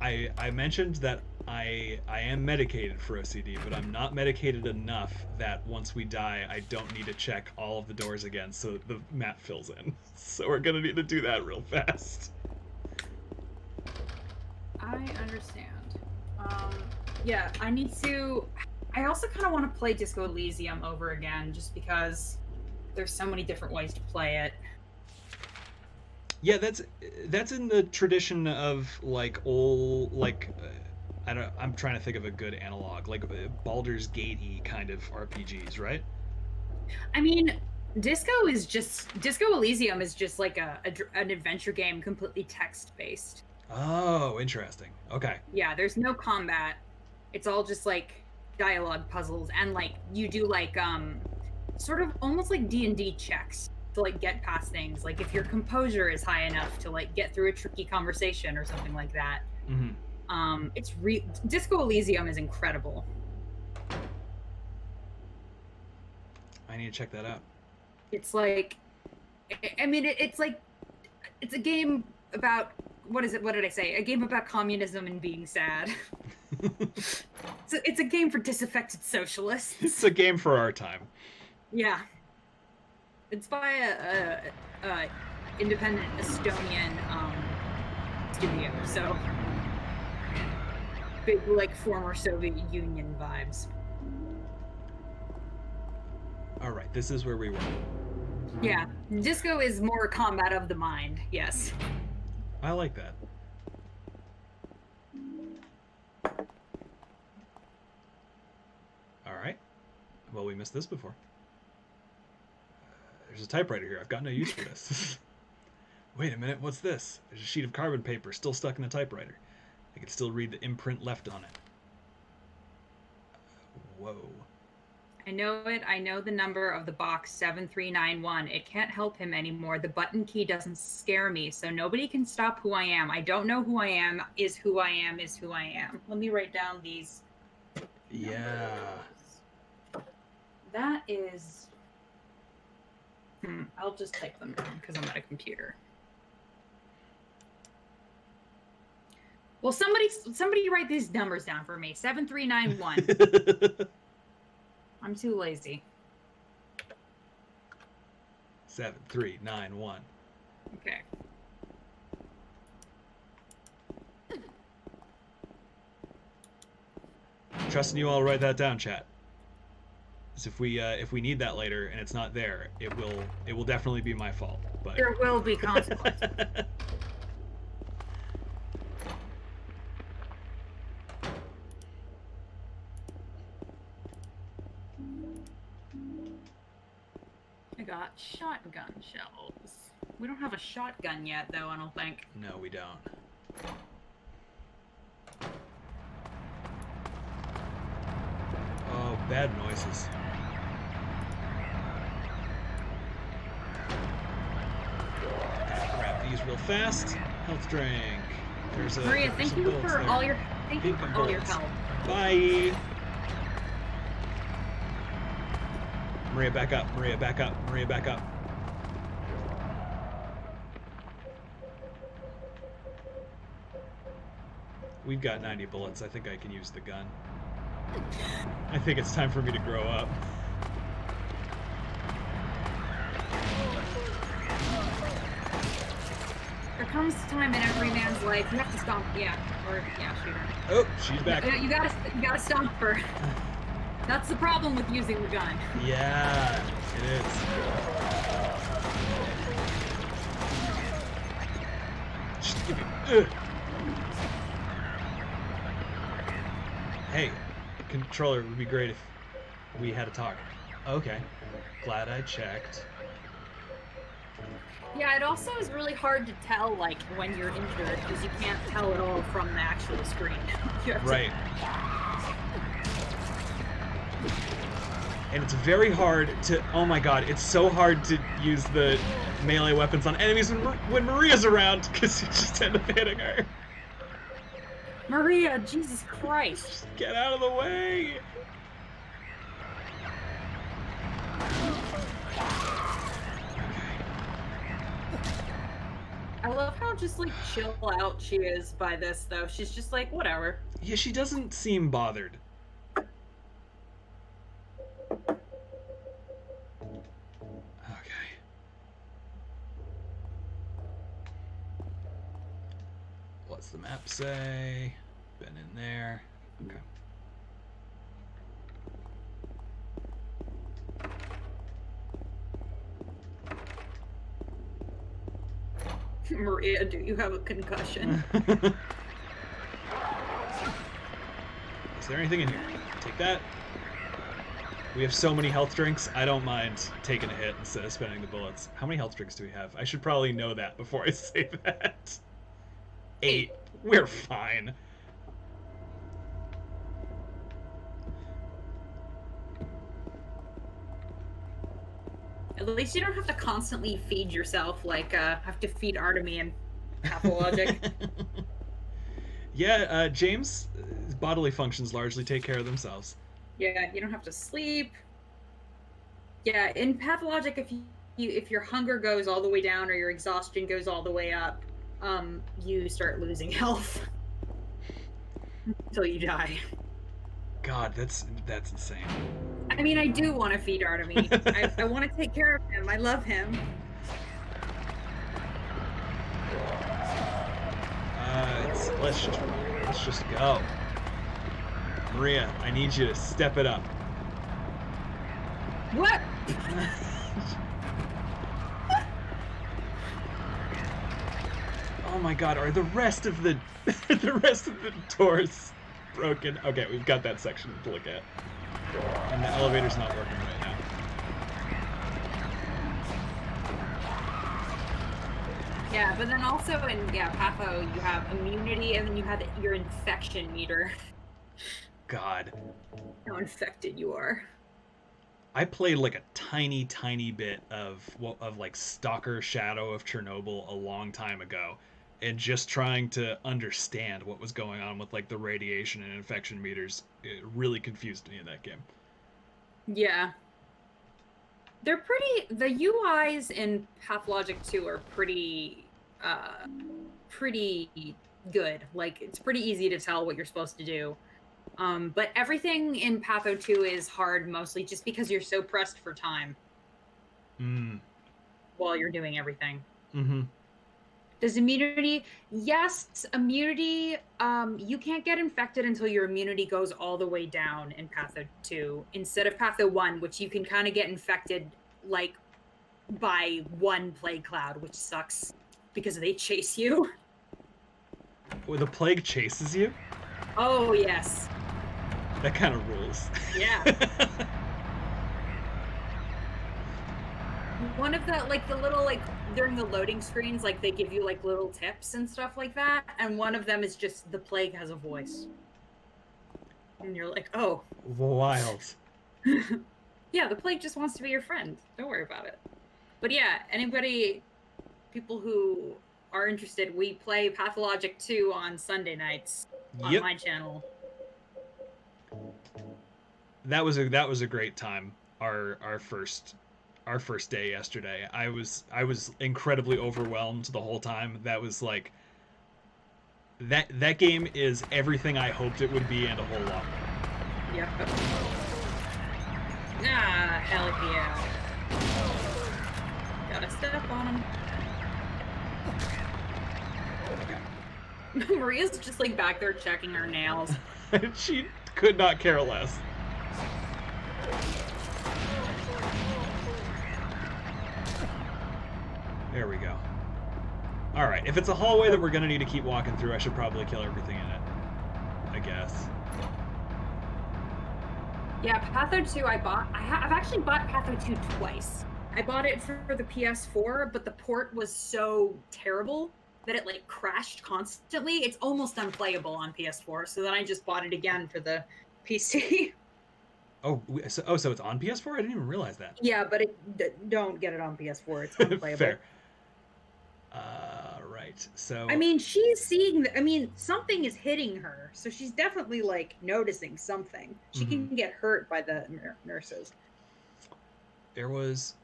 I mentioned that I am medicated for OCD, but I'm not medicated enough that once we die, I don't need to check all of the doors again so the map fills in. So we're gonna need to do that real fast. I understand. Yeah, I also kind of want to play Disco Elysium over again, just because there's so many different ways to play it. Yeah, that's in the tradition of like old, like I'm trying to think of a good analog, like Baldur's Gate-y kind of RPGs, right? I mean, Disco Elysium is just like an adventure game, completely text-based. Oh, interesting. Okay. Yeah, there's no combat. It's all just like dialogue puzzles, and like you do like sort of almost like D&D checks to like get past things. Like if your composure is high enough to like get through a tricky conversation or something like that. Mm-hmm. Disco Elysium is incredible. I need to check that out. It's like, I mean, it's like, it's a game about, what is it? What did I say? A game about communism and being sad. So it's a game for disaffected socialists. It's a game for our time. Yeah. It's by a independent Estonian studio, so big like former Soviet Union vibes. All right, this is where we were. Yeah, Disco is more combat of the mind. Yes. I like that. All right. Well, we missed this before. There's a typewriter here. I've got no use for this. Wait a minute. What's this? There's a sheet of carbon paper still stuck in the typewriter. I can still read the imprint left on it. Whoa. I know it. I know the number of the box 7391. It can't help him anymore. The button key doesn't scare me, so nobody can stop who I am. I don't know who I am. Is who I am. Is who I am. Let me write down these. Yeah. Numbers. That is. I'll just type them down because I'm at a computer. Well, somebody write these numbers down for me. 7391. I'm too lazy. 7, 3, 9, 1. Okay. Trusting you all to write that down, chat. Because if we need that later and it's not there, it will definitely be my fault. But There will be consequences. I got shotgun shells. We don't have a shotgun yet, though, I don't think. No, we don't. Oh, bad noises. Grab these real fast. Health drink. There's a Maria, there's thank some you bullets for there. all your thank you Pink for all your bullets. help. Bye. Maria, back up. Maria, back up. Maria, back up. We've got 90 bullets. I think I can use the gun. I think it's time for me to grow up. There comes a time in every man's life you have to stomp. Yeah, shoot her. Oh, she's back. You gotta stomp her. That's the problem with using the gun. Yeah, it is. Just give me. Hey, controller, it would be great if we had a talk. Okay, glad I checked. Yeah, it also is really hard to tell, like, when you're injured, because you can't tell it all from the actual screen. You have to- Right. And it's very hard to. Oh my god, it's so hard to use the melee weapons on enemies when Maria's around, because you just end up hitting her. Maria, Jesus Christ. Just get out of the way! I love how just, like, chill out she is by this, though. She's just like, whatever. Yeah, she doesn't seem bothered. Okay. What's the map say? Been in there. Okay. Maria, do you have a concussion? Is there anything in here? Take that. We have so many health drinks, I don't mind taking a hit instead of spending the bullets. How many health drinks do we have? I should probably know that before I say that. 8. We're fine. At least you don't have to constantly feed yourself, like, have to feed Artemy and Pathologic. Yeah, James, bodily functions largely take care of themselves. Yeah, you don't have to sleep. Yeah, in Pathologic, if your hunger goes all the way down or your exhaustion goes all the way up, you start losing health until you die. God, that's insane. I mean, I do want to feed Artemy. I want to take care of him. I love him. Let's just go. Maria, I need you to step it up. What? Oh my god, are the rest of the doors broken? Okay, we've got that section to look at. And the elevator's not working right now. Yeah, but then also in Patho, you have immunity and then you have your infection meter. God. How infected you are. I played like a tiny bit of like Stalker Shadow of Chernobyl a long time ago, and just trying to understand what was going on with like the radiation and infection meters, it really confused me in that game. Yeah. They're the UIs in Pathologic 2 are pretty good. Like, it's pretty easy to tell what you're supposed to do. But everything in Patho 2 is hard, mostly just because you're so pressed for time. while you're doing everything. Mm-hmm. Does immunity? Yes, immunity. You can't get infected until your immunity goes all the way down in Patho 2 instead of Patho 1, which you can kind of get infected like by one plague cloud, which sucks because they chase you. Well, the plague chases you? Oh yes. That kind of rules. Yeah. One of the little during the loading screens, like they give you like little tips and stuff like that, and one of them is just the plague has a voice, and you're like, oh, Wild. yeah, the plague just wants to be your friend. Don't worry about it. But yeah, people who are interested, we play Pathologic 2 on Sunday nights on my channel. That was a great time. Our first day yesterday. I was incredibly overwhelmed the whole time. That was like that game is everything I hoped it would be and a whole lot more. Yep. Ah, hell yeah. Gotta step on him. Maria's just like back there checking her nails. She could not care less. There we go. Alright, if it's a hallway that we're gonna need to keep walking through, I should probably kill everything in it. I guess. Yeah, Patho 2 I've actually bought Patho 2 twice. I bought it for the PS4, but the port was so terrible that it like crashed constantly. It's almost unplayable on PS4, so then I just bought it again for the PC. Oh, so it's on PS4? I didn't even realize that. Yeah, but don't get it on PS4. It's unplayable. Fair. Right. So. I mean, she's seeing. Something is hitting her, so she's definitely like noticing something. She can get hurt by the nurses. There was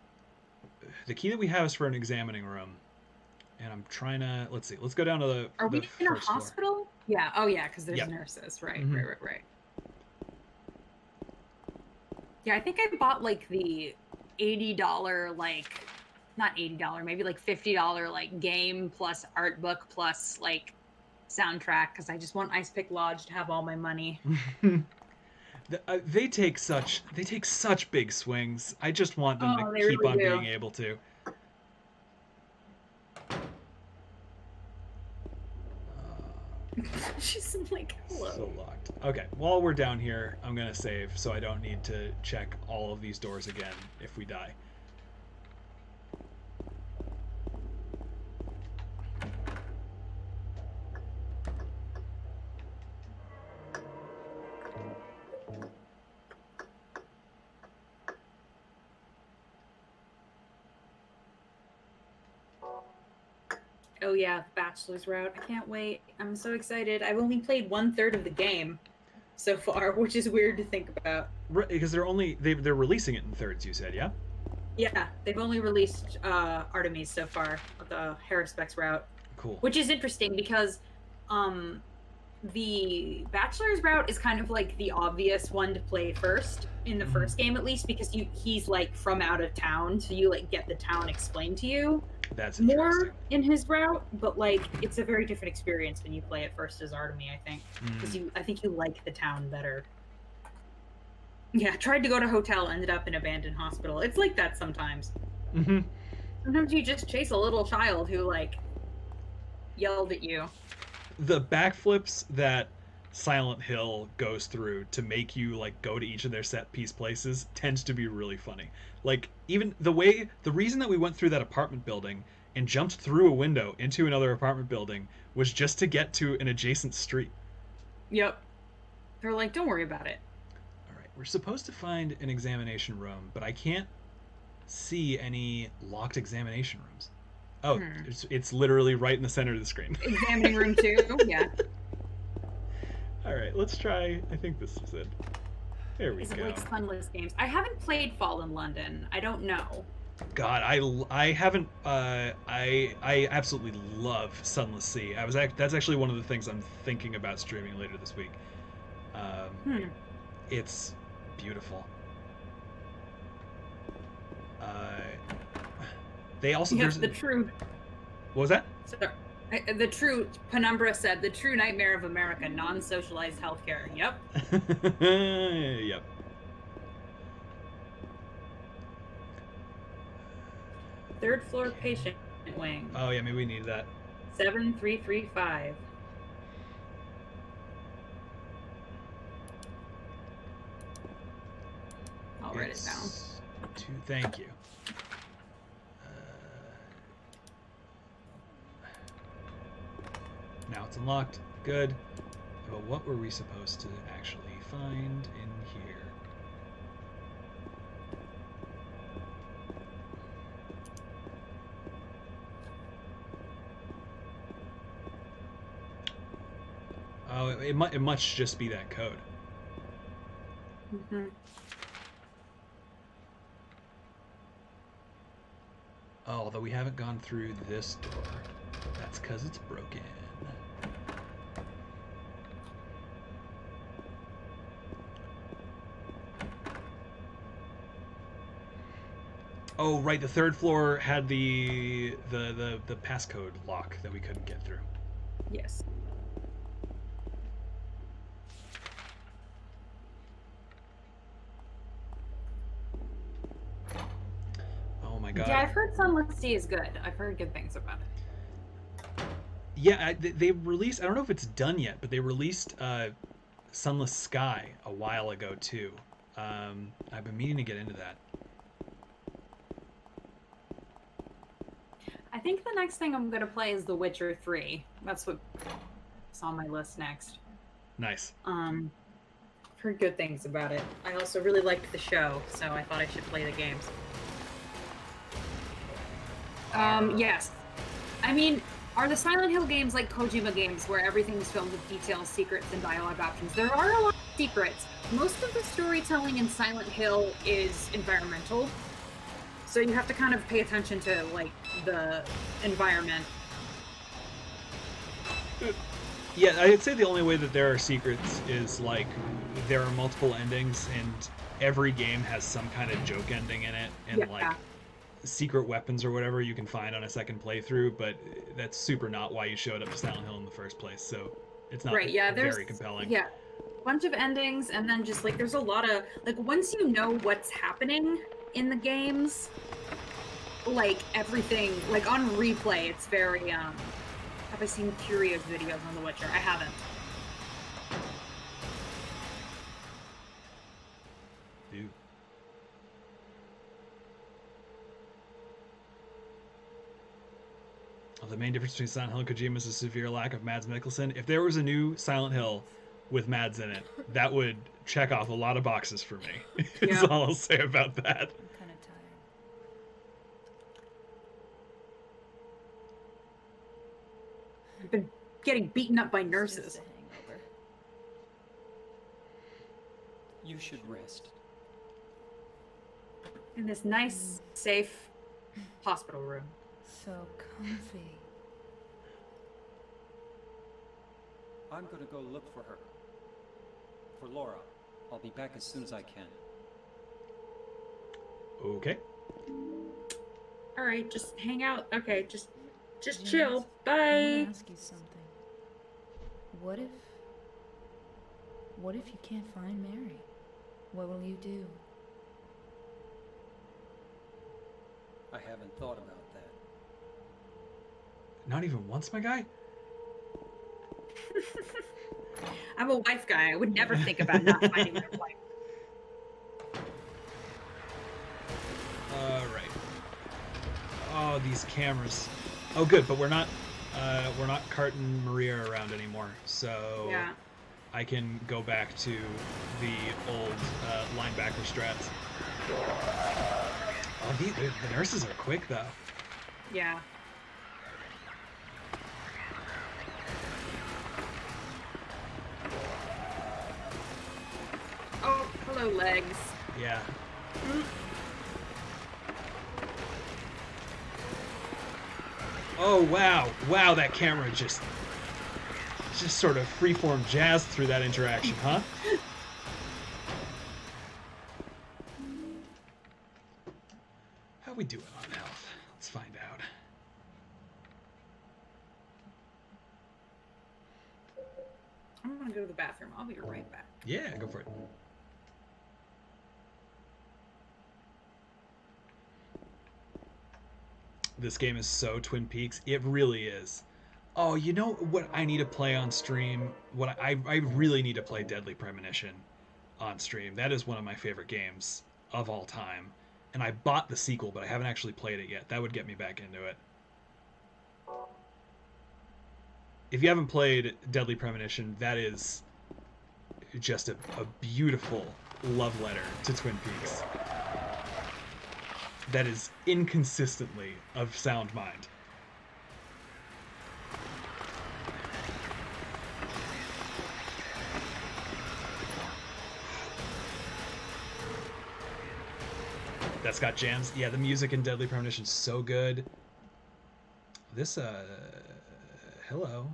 the key that we have is for an examining room, and I'm trying to. Let's see. Let's go down to the. Are we in a floor. hospital? Yeah. Oh yeah, because there's nurses. Right. Mhm. Right. Yeah, I think I bought like the $80 not $80, maybe like $50 like game plus art book plus like soundtrack because I just want Ice Pick Lodge to have all my money. They take such big swings. I just want them to keep really on do. being able to. She's like, hello. So locked. Okay, while we're down here, I'm gonna save so I don't need to check all of these doors again if we die. Oh yeah, the Bachelor's route. I can't wait. I'm so excited. I've only played 1/3 of the game so far, which is weird to think about. Right, because they're releasing it in thirds. You said, yeah. Yeah, they've only released Artemis so far, the Harrispex route. Cool. Which is interesting because the Bachelor's route is kind of like the obvious one to play first in the first game, at least, because he's like from out of town, so you like get the town explained to you. That's more in his route, but like it's a very different experience when you play it first as Artemis, I think, because I think you like the town better. Yeah, tried to go to hotel, ended up in abandoned hospital. It's like that sometimes. Sometimes you just chase a little child who like yelled at you. The backflips that Silent Hill goes through to make you like go to each of their set piece places tends to be really funny. Like even the reason that we went through that apartment building and jumped through a window into another apartment building was just to get to an adjacent street. Yep. They're like, don't worry about it. All right, we're supposed to find an examination room, but I can't see any locked examination rooms. Oh, it's literally right in the center of the screen. Examining room 2, yeah. All right, let's try. I think this is it. There we go. It like Sunless Games? I haven't played Fall in London. I don't know. God, I haven't. I absolutely love Sunless Sea. That's actually one of the things I'm thinking about streaming later this week. It's beautiful. They also Yes, there's the true. what was that? Sorry. The true Penumbra said the true nightmare of America: non-socialized healthcare. Yep. Yep. Third floor patient wing. Oh yeah, maybe we need that. 7335. I'll write it down. Thank you. Now it's unlocked. Good. But what were we supposed to actually find in here? Oh, it must just be that code. Mm-hmm. Oh, although we haven't gone through this door. That's because it's broken. Oh, right. The third floor had the passcode lock that we couldn't get through. Yes. Oh my god. Yeah, I've heard Sunless Sea is good. I've heard good things about it. Yeah, they released. I don't know if it's done yet, but they released Sunless Sky a while ago too. I've been meaning to get into that. I think the next thing I'm gonna play is The Witcher 3. That's what's on my list next. Nice. Heard good things about it. I also really liked the show, so I thought I should play the games. Yes. I mean, are the Silent Hill games like Kojima games where everything's filmed with details, secrets, and dialogue options? There are a lot of secrets. Most of the storytelling in Silent Hill is environmental. So you have to kind of pay attention to, like, the environment. Yeah, I'd say the only way that there are secrets is, like, there are multiple endings, and every game has some kind of joke ending in it, and, Yeah. like, secret weapons or whatever you can find on a second playthrough, but that's super not why you showed up to Silent Hill in the first place, so it's not very compelling. Yeah, a bunch of endings, and then just, like, there's a lot of, like, once you know what's happening in the games, like, everything, like, on replay, it's very, have I seen Curious videos on The Witcher? I haven't. Dude. Well, the main difference between Silent Hill and Kojima is a severe lack of Mads Mikkelsen. If there was a new Silent Hill with Mads in it, that would check off a lot of boxes for me. That's all I'll say about that. I'm kind of tired. I've been getting beaten up by It's nurses. just a hangover. You should rest. In this nice, safe hospital room. So comfy. I'm gonna go look for her. For Laura. I'll be back as soon as I can. Okay. All right, just hang out. Okay, just Janice, chill. I Bye. want to ask you something. What if you can't find Mary? What will you do? I haven't thought about that. Not even once, my guy? I'm a wife guy. I would never think about not finding my wife. Alright. Oh, these cameras. Oh, good, but we're not carting Maria around anymore, so Yeah. I can go back to the old linebacker strats. Oh, the nurses are quick, though. Yeah. Oh, hello, legs. Yeah. Oh, wow. Wow, that camera just sort of freeform jazz through that interaction, huh? How we doing on health? Let's find out. I'm gonna go to the bathroom. I'll be right back. Yeah, go for it. This game is so Twin Peaks. It really is. Oh, you know what I need to play on stream? What I really need to play Deadly Premonition on stream. That is one of my favorite games of all time. And I bought the sequel, but I haven't actually played it yet. That would get me back into it. If you haven't played Deadly Premonition, that is just a beautiful love letter to Twin Peaks. That is inconsistently of sound mind. That's got jams. Yeah, the music in Deadly Premonition is so good. This, hello.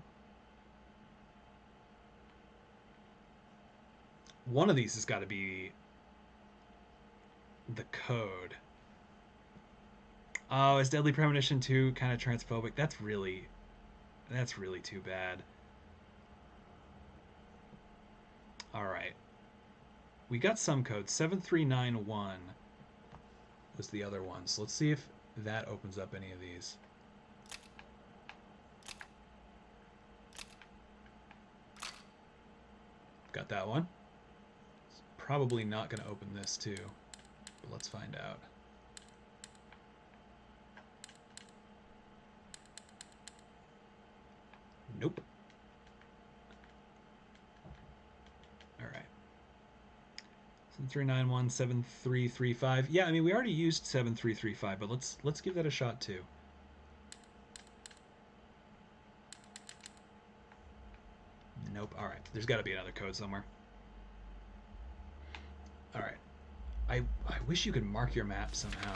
One of these has got to be the code. Oh, is Deadly Premonition 2 kind of transphobic? That's really too bad. All right. We got some code. 7391 was the other one. So let's see if that opens up any of these. Got that one. It's probably not going to open this too, but let's find out. Nope. All right. 73917335. Yeah, I mean we already used 7335, but let's give that a shot too. Nope. All right. There's got to be another code somewhere. All right. I wish you could mark your map somehow.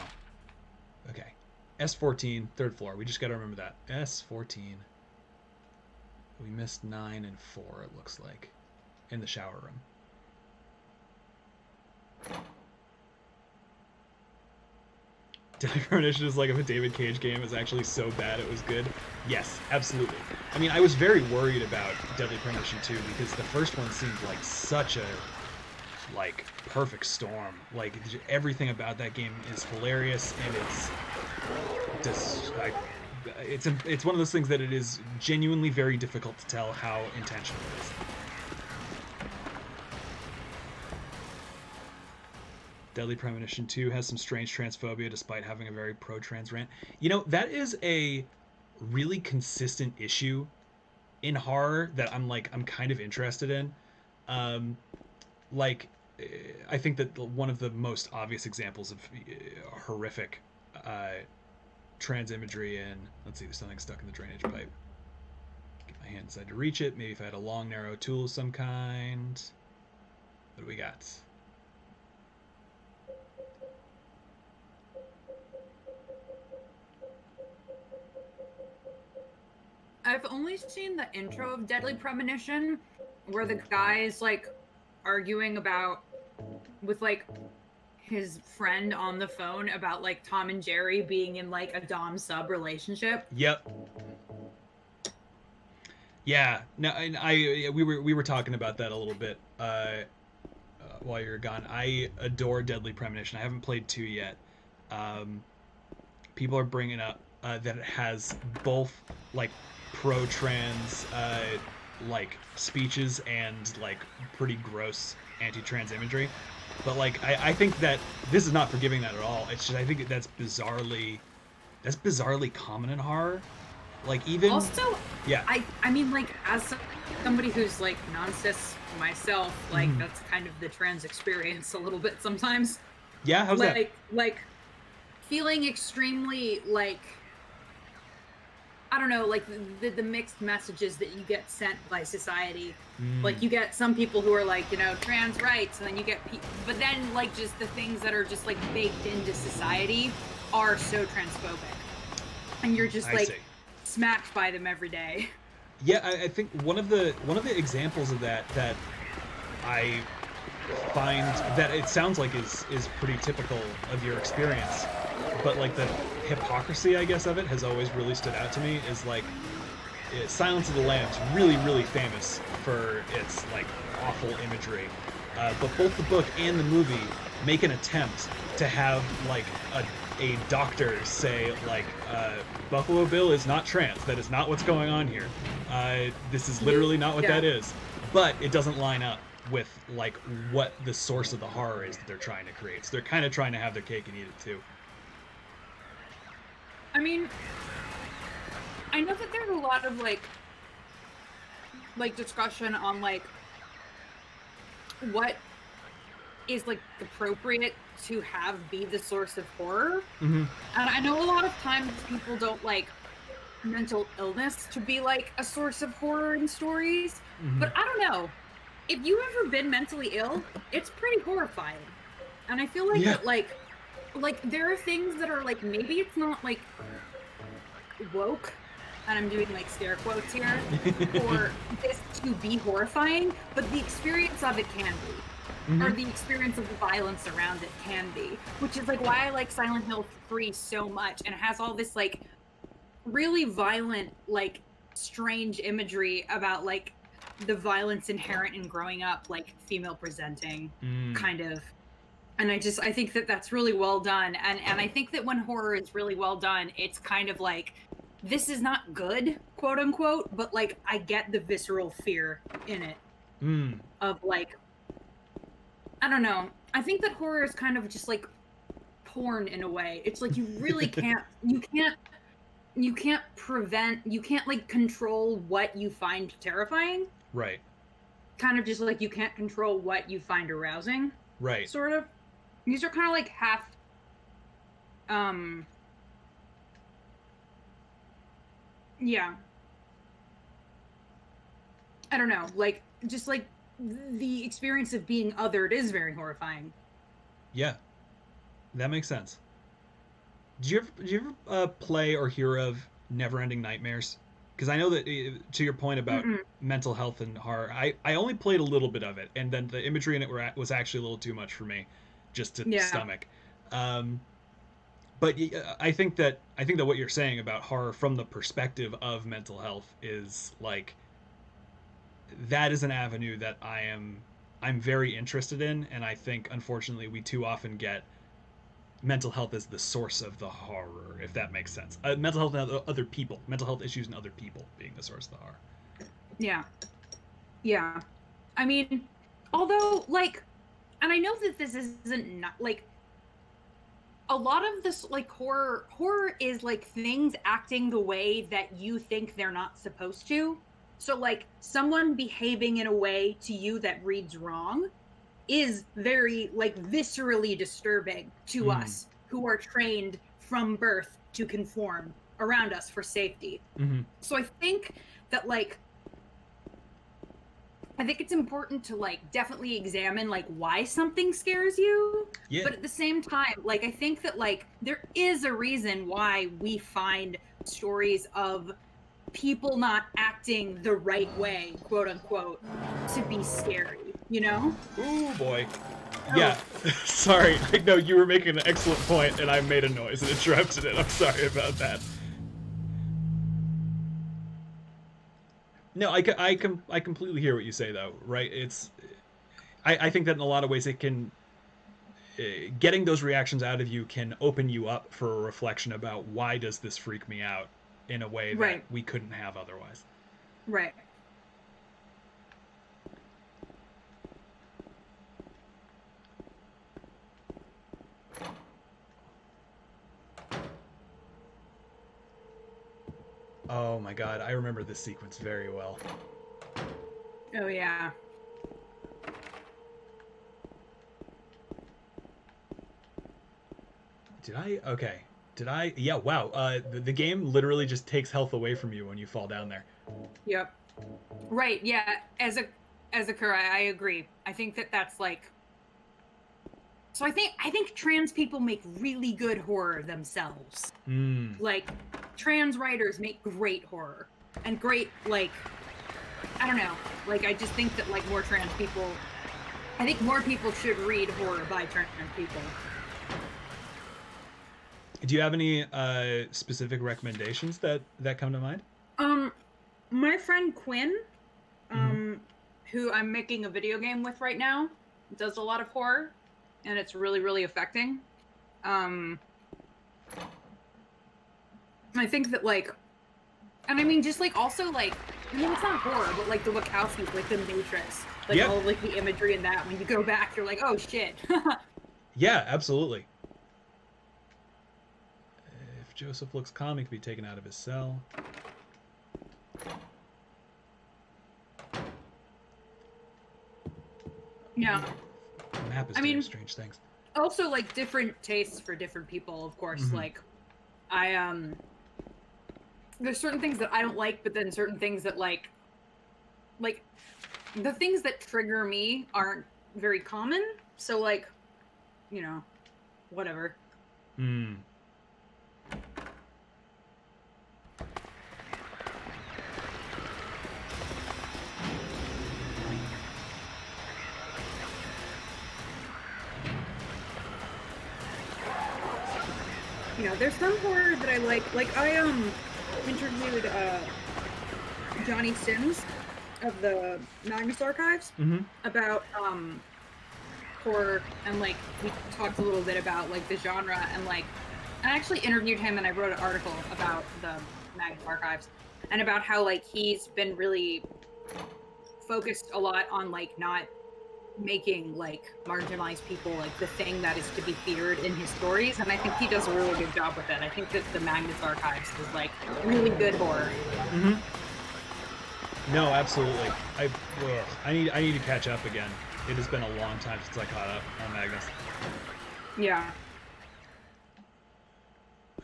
Okay. S14, third floor. We just got to remember that. S14. We missed 9 and 4, it looks like, in the shower room. Deadly Premonition is like if a David Cage game is actually so bad it was good. Yes, absolutely. I mean, I was very worried about Deadly Premonition 2 because the first one seemed like such a perfect storm. Like everything about that game is hilarious, and it's one of those things that it is genuinely very difficult to tell how intentional it is. Deadly Premonition 2 has some strange transphobia despite having a very pro-trans rant. You know, that is a really consistent issue in horror that I'm kind of interested in. I think that one of the most obvious examples of horrific trans imagery in, let's see, there's something stuck in the drainage pipe. Get my hand inside to reach it. Maybe if I had a long, narrow tool of some kind. What do we got? I've only seen the intro of Deadly Premonition where the guy's like arguing with like his friend on the phone about like Tom and Jerry being in like a dom sub relationship. Yep. Yeah. No, and we were talking about that a little bit while you were gone. I adore Deadly Premonition. I haven't played 2 yet. People are bringing up that it has both like pro-trans like speeches and like pretty gross anti-trans imagery, but like I think that this is not forgiving that at all. It's just I think that's bizarrely common in horror. Like even also, yeah, I mean like as somebody who's like non-cis myself, like that's kind of the trans experience a little bit sometimes. Yeah, how's that? Like feeling extremely like, I don't know, like the mixed messages that you get sent by society. Like you get some people who are like, you know, trans rights, and then you get but then like just the things that are just like baked into society are so transphobic, and you're just smacked by them every day. Yeah, I think one of the examples of that I find that it sounds like is pretty typical of your experience but like the hypocrisy, I guess, of it has always really stood out to me. Is like Silence of the Lambs, really, really famous for its like awful imagery, but both the book and the movie make an attempt to have like a doctor say like Buffalo Bill is not trans. That is not what's going on here. This is literally not what that is. But it doesn't line up with like what the source of the horror is that they're trying to create. So they're kind of trying to have their cake and eat it too. I mean, I know that there's a lot of like discussion on like what is like appropriate to have be the source of horror. And I know a lot of times people don't like mental illness to be like a source of horror in stories, but I don't know. If you've ever been mentally ill, it's pretty horrifying. And I feel like that, like there are things that are like, maybe it's not like woke, and I'm doing like scare quotes here, for this to be horrifying, but the experience of it can be. Or the experience of the violence around it can be. Which is like why I like Silent Hill 3 so much, and it has all this like really violent, like strange imagery about like the violence inherent in growing up like female presenting kind of. And I think that that's really well done, and I think that when horror is really well done, it's kind of like, this is not good, quote unquote, but like I get the visceral fear in it of like, I don't know. I think that horror is kind of just like porn in a way. It's like you really can't like control what you find terrifying. Right. Kind of just like you can't control what you find arousing. Right. Sort of. These are kind of like half yeah. I don't know, like just like the experience of being othered is very horrifying. Yeah, that makes sense. Did you ever play or hear of Neverending Nightmares? Because I know that to your point about mental health and horror, I only played a little bit of it, and then the imagery in it was actually a little too much for me, just to stomach. But I think that what you're saying about horror from the perspective of mental health is like, that is an avenue that I'm very interested in, and I think unfortunately we too often get mental health as the source of the horror, if that makes sense. Mental health and other people, mental health issues and other people being the source of the horror. Yeah. I mean, although like, and I know that this isn't not like, a lot of this like horror is like things acting the way that you think they're not supposed to. So like someone behaving in a way to you that reads wrong is very like viscerally disturbing to us who are trained from birth to conform around us for safety. So I think that like, I think it's important to like definitely examine like why something scares you. But at the same time, like I think that like there is a reason why we find stories of people not acting the right way, quote unquote, to be scary, you know? Ooh boy. Yeah. Sorry. I know you were making an excellent point and I made a noise and interrupted it. I'm sorry about that. No, I completely hear what you say though, right? I think that in a lot of ways it can, getting those reactions out of you can open you up for a reflection about why does this freak me out in a way that we couldn't have otherwise. Right. Oh my god, I remember this sequence very well. Oh yeah. Did I? Okay. Did I? Yeah, wow. The game literally just takes health away from you when you fall down there. Yep. Right, yeah. As a Kura, I agree. I think that that's like... So I think trans people make really good horror themselves. Like, trans writers make great horror. And great, like... I don't know. Like, I just think that, like, more trans people... I think more people should read horror by trans people. Do you have any specific recommendations that come to mind? My friend Quinn, Mhm. who I'm making a video game with right now, does a lot of horror, and it's really, really affecting. I think that like, and I mean, just like also like, I mean, it's not horror, but like the Wachowskis, like the Matrix, like Yep. all of like the imagery in that. When you go back, you're like, oh shit. Yeah, absolutely. If Joseph looks calm, he could be taken out of his cell. Yeah. The map is I doing mean- strange things. Also, like different tastes for different people, of course. Mhm. Like, there's certain things that I don't like, but then certain things that like the things that trigger me aren't very common. So like, you know, whatever. Hmm. You know, there's some horror that I like. Like I interviewed Johnny Sims of the Magnus Archives Mm-hmm. about horror, and like we talked a little bit about like the genre, and like I actually interviewed him and I wrote an article about the Magnus Archives and about how like he's been really focused a lot on like not making like marginalized people like the thing that is to be feared in his stories, and I think he does a really good job with it. I think that the Magnus Archives is like really good horror. Mm-hmm. No, absolutely. I need to catch up again. It has been a long time since I caught up on Magnus. Yeah.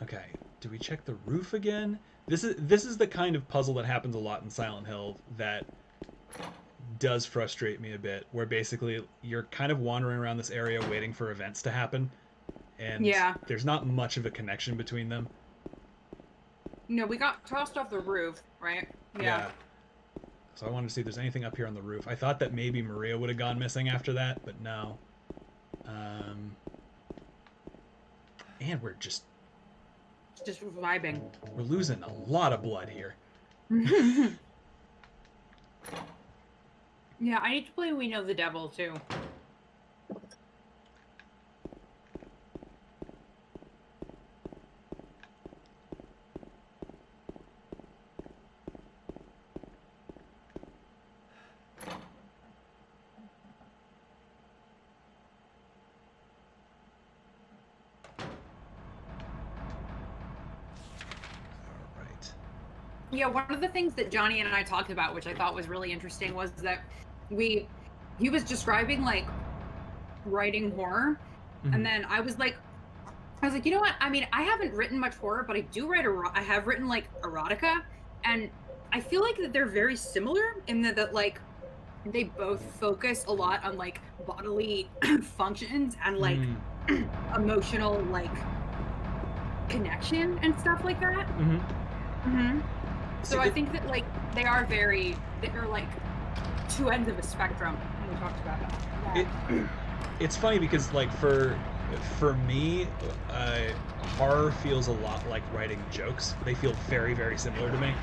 Okay, do we check the roof again? This is the kind of puzzle that happens a lot in Silent Hill that does frustrate me a bit, where basically you're kind of wandering around this area waiting for events to happen, and Yeah. there's not much of a connection between them. No, we got tossed off the roof, right? Yeah. So I wanted to see if there's anything up here on the roof. I thought that maybe Maria would have gone missing after that, but no. And we're Just vibing. losing a lot of blood here. Yeah, I need to play We Know the Devil too. All right. Yeah, one of the things that Johnny and I talked about, which I thought was really interesting, was that he was describing like writing horror, Mhm. and then I was like, you know what? I mean, I haven't written much horror, but I do write I have written like erotica, and I feel like that they're very similar in that like they both focus a lot on like bodily functions and like Mm. emotional like connection and stuff like that. Mhm. Mm-hmm. So See, I think that like they're like two ends of a spectrum, and we talked about that. It's funny because like for me, horror feels a lot like writing jokes. They feel very, very similar to me.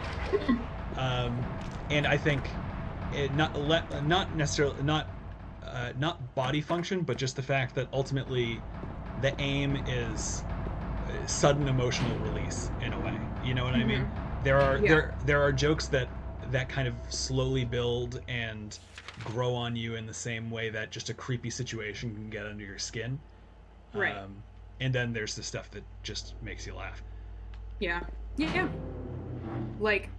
And I think not necessarily not body function, but just the fact that ultimately the aim is sudden emotional release in a way. You know what I mean? There are jokes that kind of slowly build and grow on you in the same way that just a creepy situation can get under your skin. Right. And then there's the stuff that just makes you laugh. Yeah. Like,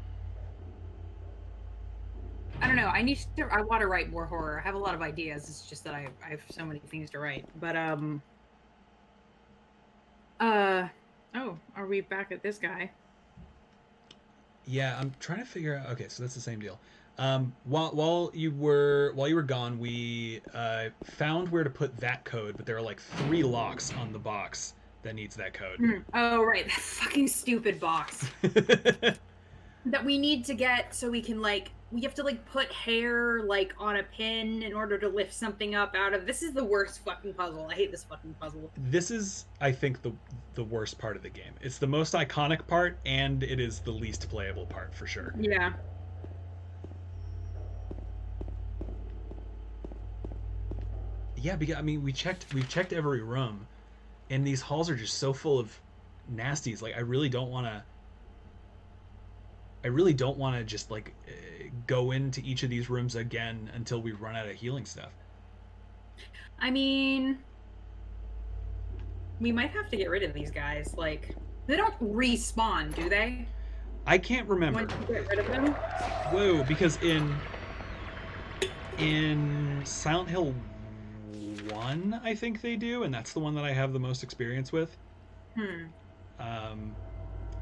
I don't know. I want to write more horror. I have a lot of ideas. It's just that I have so many things to write. But oh, are we back at this guy? Yeah, I'm trying to figure out. Okay, so that's the same deal. While you were gone, we found where to put that code, but there are like 3 locks on the box that needs that code. Oh, right, that fucking stupid box that we need to get so we can like we have to like put hair like on a pin in order to lift something up out of. This is the worst fucking puzzle. I hate this fucking puzzle. This is, I think, the worst part of the game. It's the most iconic part, and it is the least playable part for sure. Yeah. Yeah, because I mean, we've checked every room, and these halls are just so full of nasties. Like, I really don't want to just like go into each of these rooms again until we run out of healing stuff. I mean, we might have to get rid of these guys. Like, they don't respawn, do they? I can't remember. Once you get rid of them? Whoa, because in Silent Hill 1, I think they do, and that's the one that I have the most experience with. I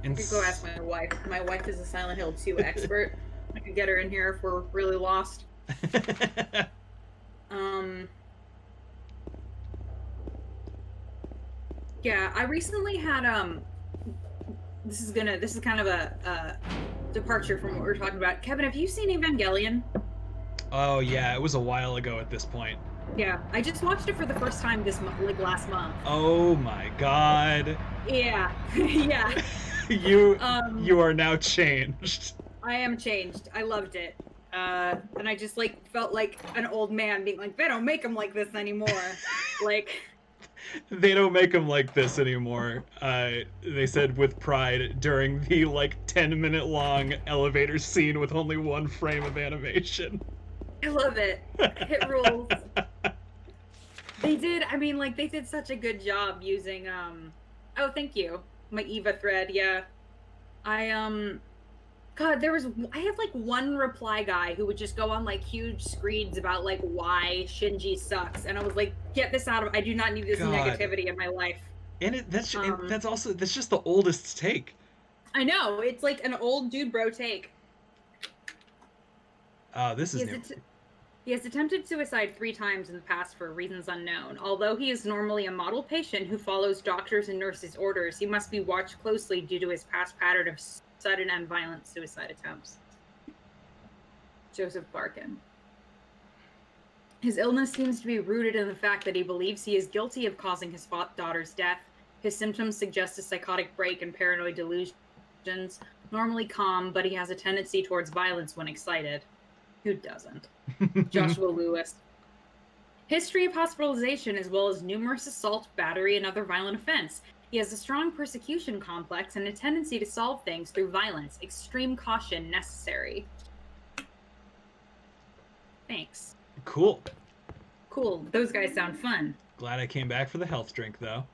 could go ask my wife. My wife is a Silent Hill 2 expert. I could get her in here if we're really lost. Yeah, I recently had this is kind of a departure from what we were talking about. Kevin, have you seen Evangelion? Oh yeah, it was a while ago at this point. Yeah, I just watched it for the first time last month. Oh my god. Yeah. Yeah. You are now changed. I am changed. I loved it. And I just like felt like an old man being like, they don't make them like this anymore. Like, they don't make them like this anymore. They said with pride during the like 10-minute long elevator scene with only one frame of animation. I love it. It rules. They did such a good job using oh, thank you. My Eva thread, yeah. God, I have like one reply guy who would just go on like huge screeds about like why Shinji sucks, and I was like, get this out of. I do not need this negativity in my life. And that's just the oldest take. I know, it's like an old dude bro take. This is new. He has attempted suicide 3 times in the past for reasons unknown. Although he is normally a model patient who follows doctors' and nurses' orders, he must be watched closely due to his past pattern of sudden and violent suicide attempts. Joseph Barkin. His illness seems to be rooted in the fact that he believes he is guilty of causing his daughter's death. His symptoms suggest a psychotic break and paranoid delusions. Normally calm, but he has a tendency towards violence when excited. Who doesn't? Joshua Lewis. History of hospitalization as well as numerous assault, battery, and other violent offense. He has a strong persecution complex and a tendency to solve things through violence. Extreme caution necessary. Thanks. Cool. Cool. Those guys sound fun. Glad I came back for the health drink, though.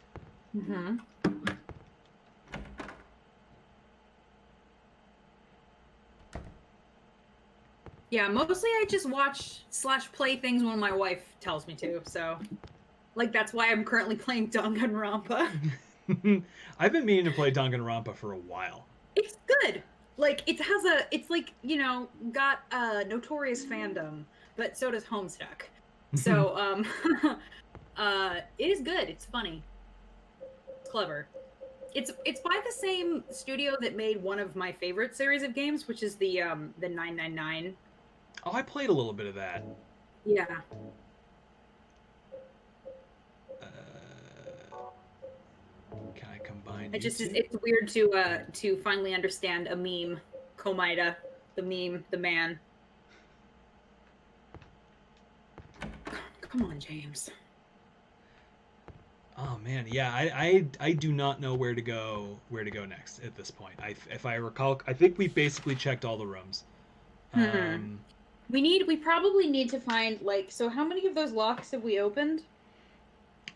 Mm-hmm. Yeah, mostly I just watch / play things when my wife tells me to, so... Like, that's why I'm currently playing Danganronpa. I've been meaning to play Danganronpa for a while. It's good! Like, it's like, you know, got a notorious fandom, but so does Homestuck. So, it is good. It's funny. It's clever. It's by the same studio that made one of my favorite series of games, which is the 999. Oh, I played a little bit of that. Yeah. Can I combine? It's weird to finally understand a meme, Komida, the meme, the man. Come on, James. Oh man, yeah, I do not know where to go next at this point. If I recall, I think we basically checked all the rooms. We probably need to find, like, so how many of those locks have we opened?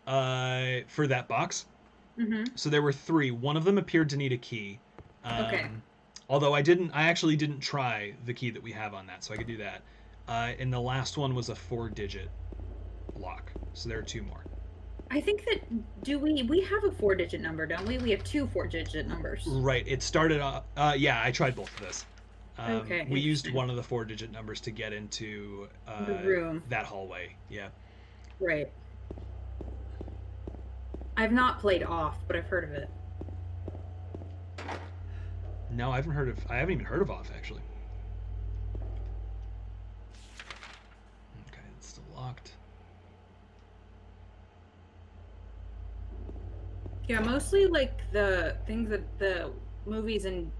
For that box? Mm-hmm. So there were 3. One of them appeared to need a key. Okay. Although I actually didn't try the key that we have on that, so I could do that. And the last one was a 4-digit lock. So there are 2 more. I think that, we have a 4-digit number, don't we? We have 2 4-digit numbers. Right. It started off, yeah, I tried both of those. Okay. We used one of the 4-digit numbers to get into the room. That hallway. Yeah. Right. I've not played Off, but I've heard of it. No, I haven't even heard of Off, actually. Yeah, mostly like the things that the movies and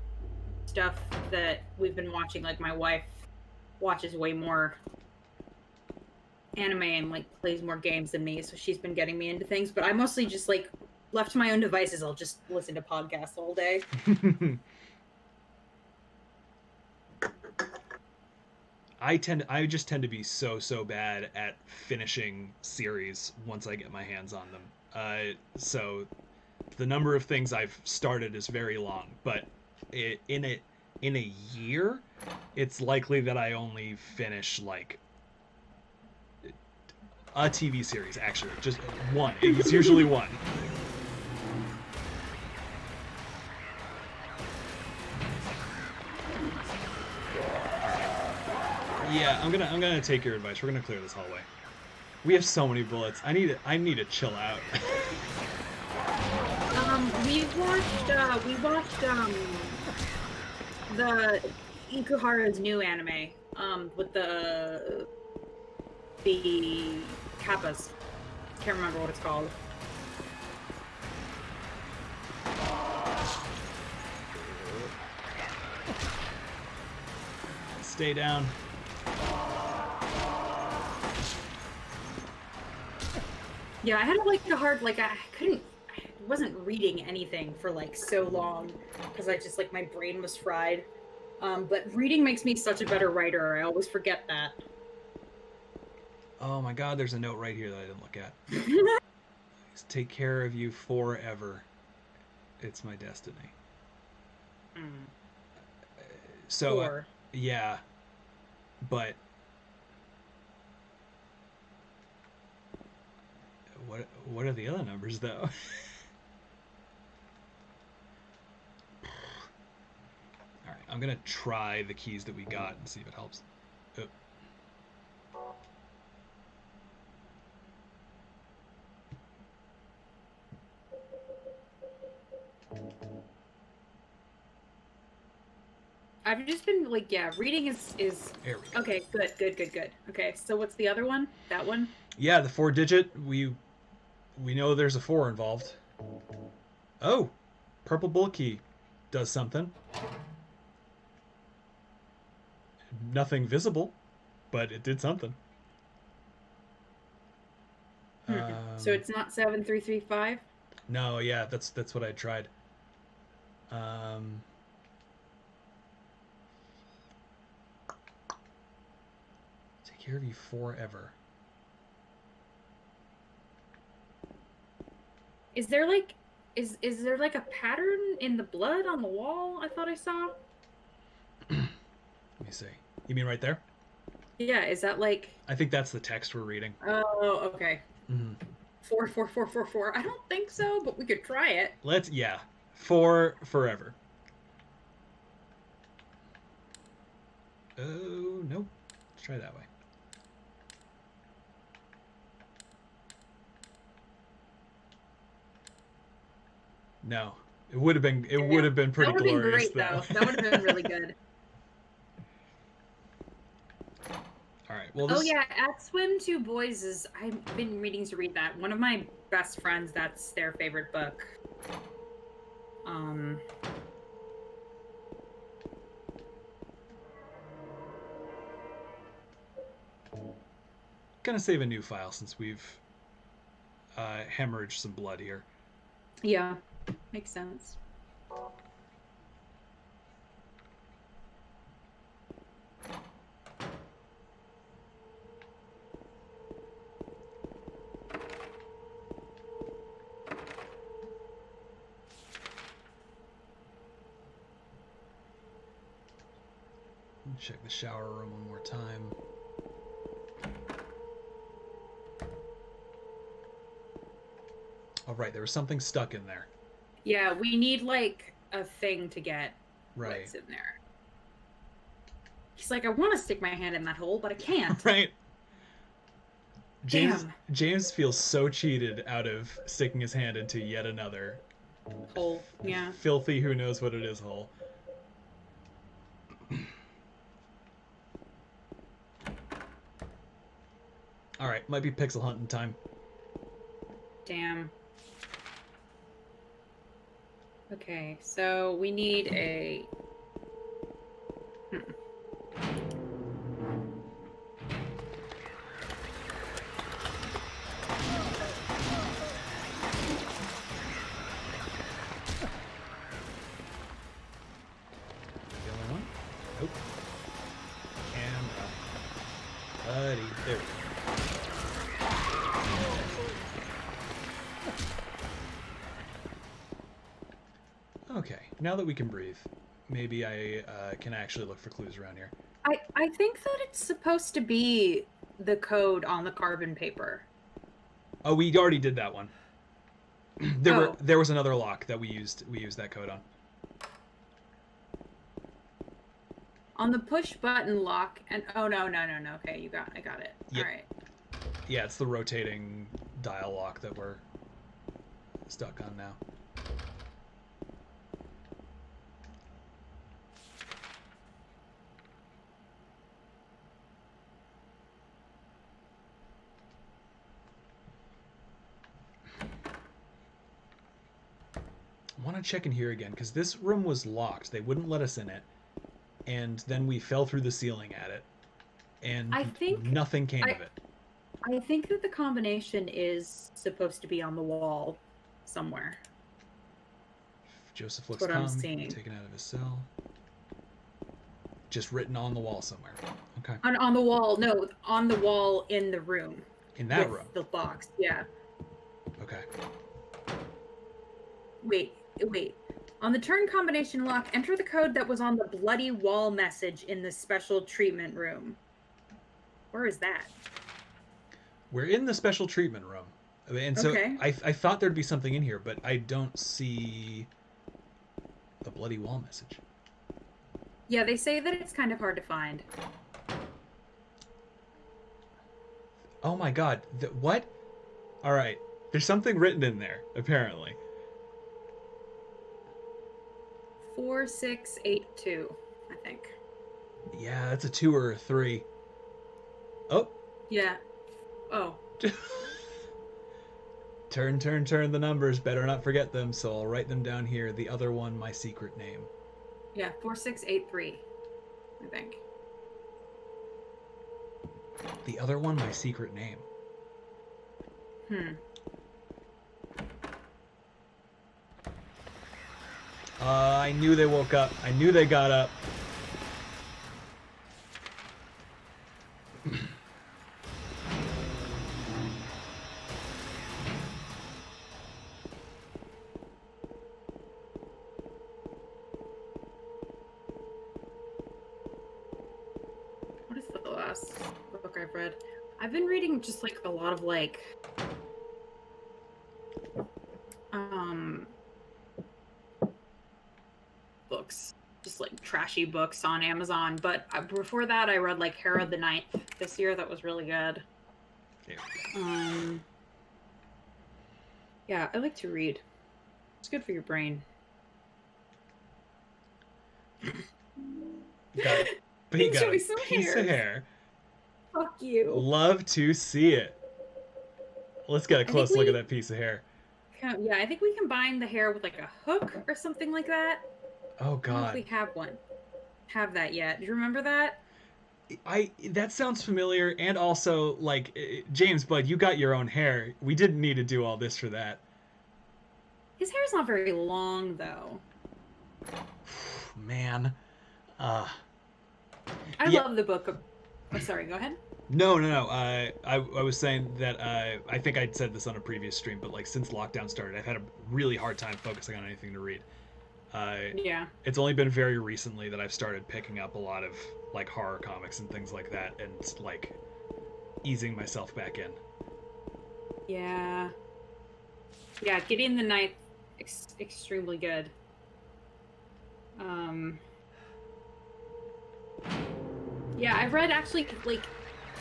stuff that we've been watching. Like my wife watches way more anime and like plays more games than me, so she's been getting me into things. But I mostly just like left to my own devices, I'll just listen to podcasts all day. I just tend to be so bad at finishing series once I get my hands on them. So the number of things I've started is very long, but in a year, it's likely that I only finish like a TV series. Actually, just one. It's usually one. Yeah, I'm gonna take your advice. We're gonna clear this hallway. We have so many bullets. I need to chill out. We watched the Ikuhara's new anime with the kappas. Can't remember what it's called. Stay down. Yeah, I had like a hard, like I wasn't reading anything for like so long because I just like my brain was fried. But reading makes me such a better writer. I always forget that. Oh my God, there's a note right here that I didn't look at. Please take care of you forever. It's my destiny. So yeah, but what are the other numbers though? All right, I'm gonna try the keys that we got and see if it helps. Oh. I've just been like, yeah, reading is There we go. okay. Good. Okay, so what's the other one? That one? Yeah, the 4-digit. We know there's a 4 involved. Oh, purple bullet key does something. Nothing visible, but it did something. So it's not 7335? No, yeah, that's what I tried. Take care of you forever. Is there like is there like a pattern in the blood on the wall? I thought I saw. Let me see. You mean right there? Yeah, is that like? I think that's the text we're reading. Oh, okay. Mm-hmm. 4. I don't think so, but we could try it. Yeah. 4 forever. Oh no. Let's try that way. No, it would have been. It would have been pretty glorious, been great, though. That would have been really good. All right. Well. Oh yeah, at Swim Two Boys is. I've been meaning to read that. One of my best friends. That's their favorite book. Gonna save a new file since we've hemorrhaged some blood here. Yeah, makes sense. Check the shower room one more time. All right, there was something stuck in there. Yeah, we need like a thing to get right what's in there. He's like, I want to stick my hand in that hole, but I can't. Right. James feels so cheated out of sticking his hand into yet another hole. Yeah. Filthy, who knows what it is hole. All right, might be pixel hunting time. Damn. Okay, so we need a. The only one? Nope. Camera. Buddy. There we go. Okay, now that we can breathe, maybe I can actually look for clues around here. I think that it's supposed to be the code on the carbon paper. Oh, we already did that one. Oh. There was another lock that we used that code on. On the push button lock, and oh no. Okay, I got it. Yep. All right. Yeah, it's the rotating dial lock that we're stuck on now. I want to check in here again because this room was locked. They wouldn't let us in it, and then we fell through the ceiling at it, and I think nothing came of it. I think that the combination is supposed to be on the wall somewhere. Joseph looks That's what I'm calm, seeing. taken out of his cell. Just written on the wall somewhere. Okay. On the wall, no, on the wall in the room. In that with room. The box, yeah. Okay. Wait. On the turn combination lock, enter the code that was on the bloody wall message in the special treatment room. Where is that? We're in the special treatment room. And so Okay. I thought there'd be something in here, but I don't see the bloody wall message. Yeah, they say that it's kind of hard to find. Oh my god. What? Alright. There's something written in there, apparently. 4682, I think. Yeah, that's a 2 or a 3. Oh. Yeah. Oh. Turn the numbers. Better not forget them, so I'll write them down here. The other one, my secret name. Yeah, 4683, I think. The other one, my secret name. I knew they woke up. I knew they got up. What is the last book I've read? I've been reading just like a lot of like books, just like trashy books on Amazon. But before that, I read like Herod the Ninth this year. That was really good. Yeah, I like to read. It's good for your brain. But he got Enjoy a some piece of hairs. hair. Fuck you. Love to see it. Let's get a close look at that piece of hair. Yeah, I think we combine the hair with like a hook or something like that. Oh I don't know god. if we have that yet. Do you remember that? That sounds familiar, and also like James, bud, you got your own hair. We didn't need to do all this for that. His hair's not very long though. Man. I love the book of... Oh, sorry, go ahead. No. I was saying that I think I'd said this on a previous stream, but like since lockdown started, I've had a really hard time focusing on anything to read. Yeah. It's only been very recently that I've started picking up a lot of like horror comics and things like that, and like easing myself back in. Yeah. Yeah, Gideon the Ninth, extremely good. Yeah, I've read actually like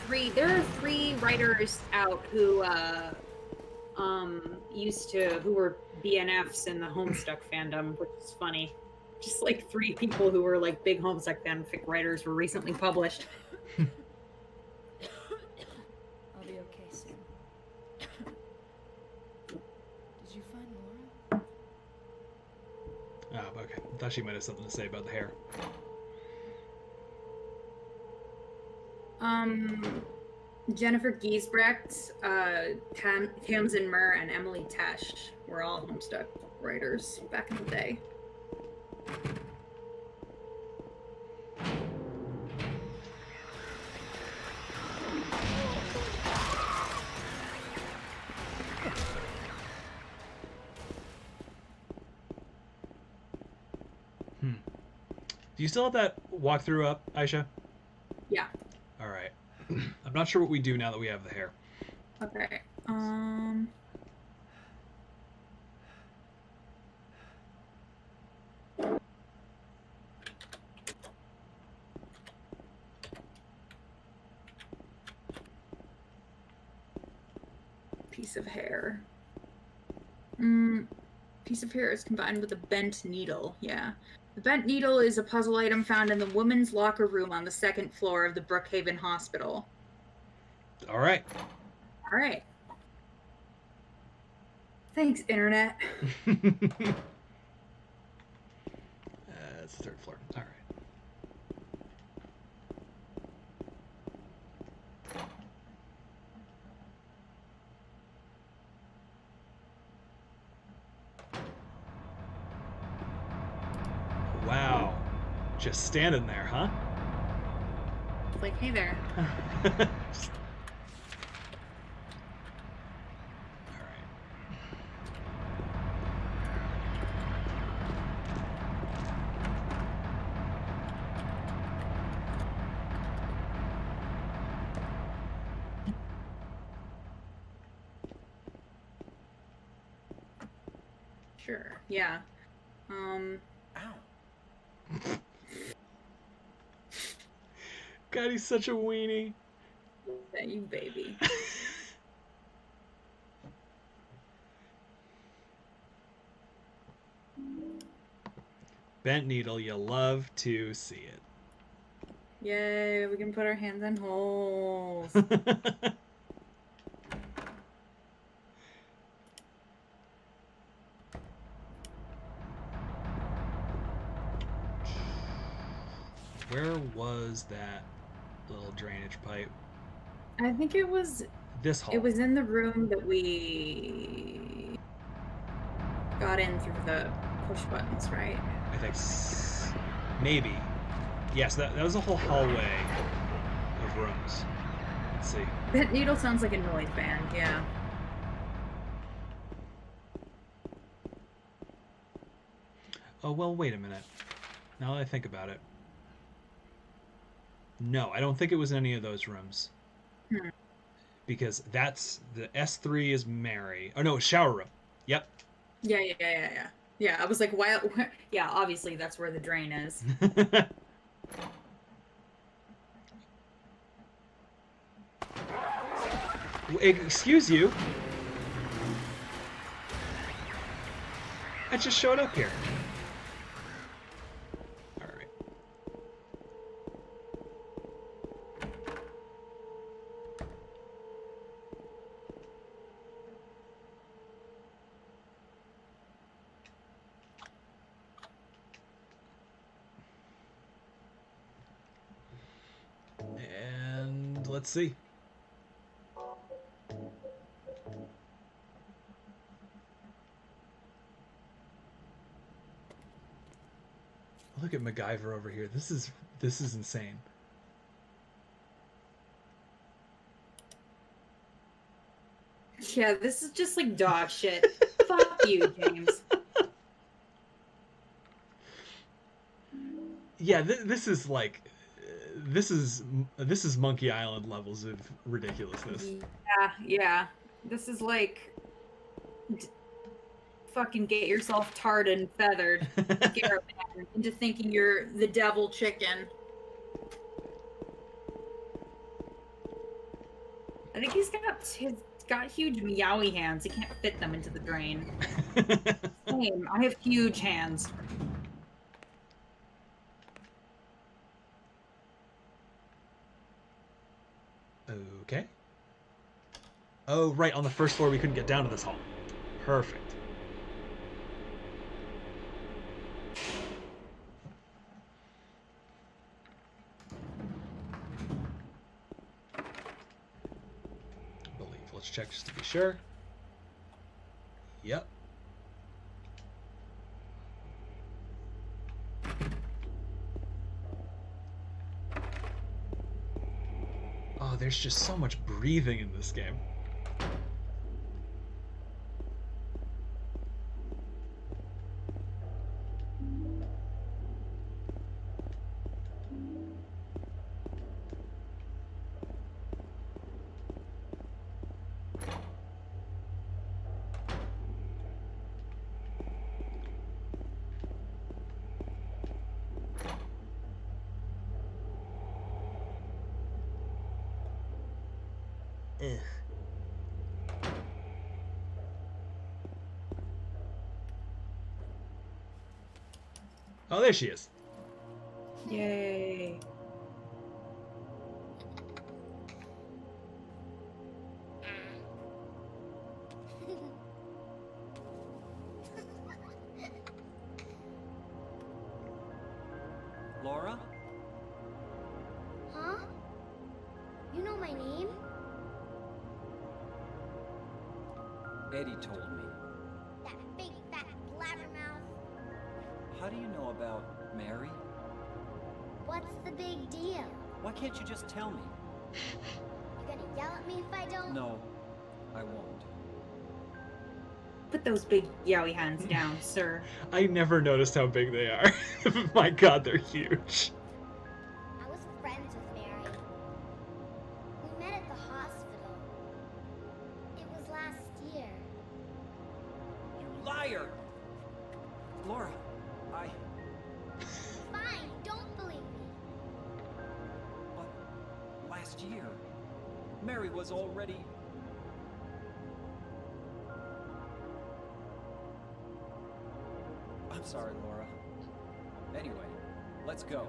there are 3 writers out who who were BNFs in the Homestuck fandom, which is funny. Just like 3 people who were like big Homestuck fanfic writers were recently published. I'll be okay soon. Did you find Laura? Oh, okay. I thought she might have something to say about the hair. Jennifer Giesbrecht, Tamsin Murr, and Emily Tesh were all Homestuck writers back in the day. Do you still have that walkthrough up, Aisha? Yeah. All right. I'm not sure what we do now that we have the hair. Okay. Piece of hair. Piece of hair is combined with a bent needle. Yeah. The bent needle is a puzzle item found in the women's locker room on the second floor of the Brookhaven Hospital. All right. All right. Thanks, Internet. It's the third floor. All right. Wow. Just standing there, huh? Like, hey there. All right. Sure. Yeah. Ow. God, he's such a weenie. Yeah, you baby. Bent needle, you love to see it. Yay, we can put our hands in holes. Where was that little drainage pipe? I think it was This hall. It was in the room that we got in through the push buttons, right? I think maybe. Yes, that was a whole hallway of rooms. Let's see. That needle sounds like a noise band, yeah. Oh, well, wait a minute. Now that I think about it. No, I don't think it was in any of those rooms. Because that's the S3 is Mary. Oh no, shower room. Yep. Yeah. Yeah, I was like, why? Yeah, obviously that's where the drain is. Excuse you. I just showed up here. All right. And let's see. Look at MacGyver over here. This is insane. Yeah, this is just like dog shit. Fuck you, James. Yeah, this is like this is Monkey Island levels of ridiculousness. Yeah. This is like fucking get yourself tarred and feathered, Scarab Man, into thinking you're the devil chicken. I think he's got huge meowy hands. He can't fit them into the drain. Same. I have huge hands. Okay. Oh, right, on the first floor we couldn't get down to this hall. Perfect. check just to be sure. Yep. Oh, there's just so much breathing in this game. Ugh. Oh, there she is. Yay. Laura? Huh? You know my name? Eddie told me. That big fat blabbermouth. How do you know about Mary? What's the big deal? Why can't you just tell me? You gonna yell at me if I don't? No, I won't. Put those big yowie hands down, sir. I never noticed how big they are. My god, they're huge. I was friends with Mary. We met at the hospital. It was last year. You liar! Laura, Fine, don't believe me. But last year, Mary was already... I'm sorry, Laura. Anyway, let's go.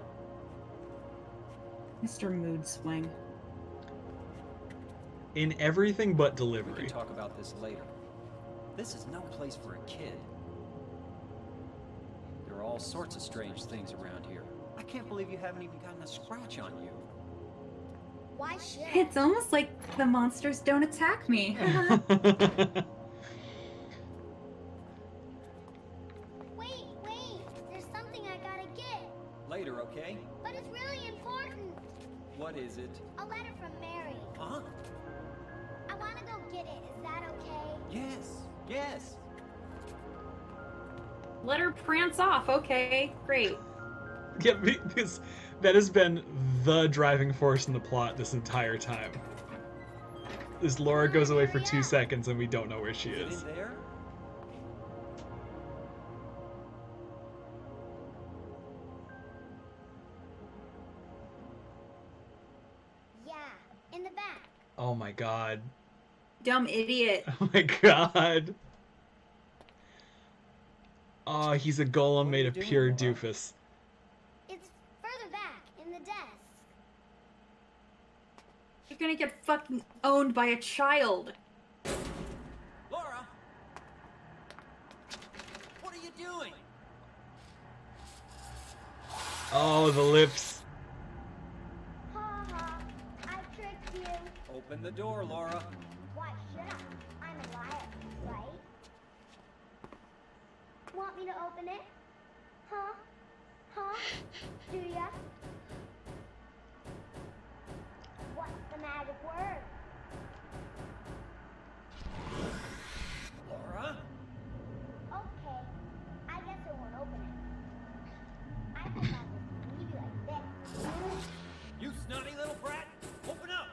Mr. Mood Swing. In everything but We delivery. can talk about this later. This is no place for a kid. There are all sorts of strange things around here. I can't believe you haven't even gotten a scratch on you. Why should I? It's almost like the monsters don't attack me. Wait, there's something I gotta get. Later, okay? But it's really important. What is it? A letter from Mary. Huh? I wanna go get it. Is that okay? Yes. Let her prance off. Okay, great. Yeah, because that has been the driving force in the plot this entire time. This Laura goes away for 2 seconds and we don't know where she Is it is. in there? Yeah, in the back. Oh my god. Dumb idiot. Oh my god. Oh, he's a golem What are made you of doing, pure Laura? doofus. It's further back in the desk. You're gonna get fucking owned by a child. Laura! What are you doing? Oh, the lips. Ha ha, I tricked you. Open the door, Laura. Why should I? I'm a liar, right? Want me to open it? Huh? Do ya? What's the magic word? Laura? Okay, I guess I won't open it. I think I'll just leave you like this. You snotty little brat! Open up!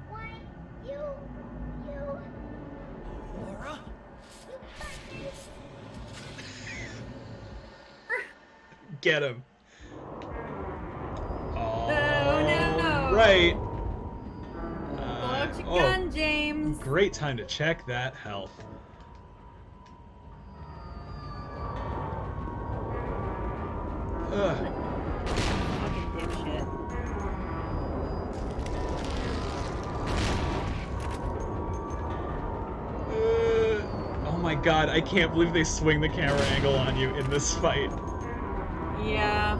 Why, you, Laura? you fucking... Get him. Oh no. Right. Pull out your oh, gun, James. great time to check that health. Ugh. Fucking dipshit. Oh my god, I can't believe they swing the camera angle on you in this fight. Yeah.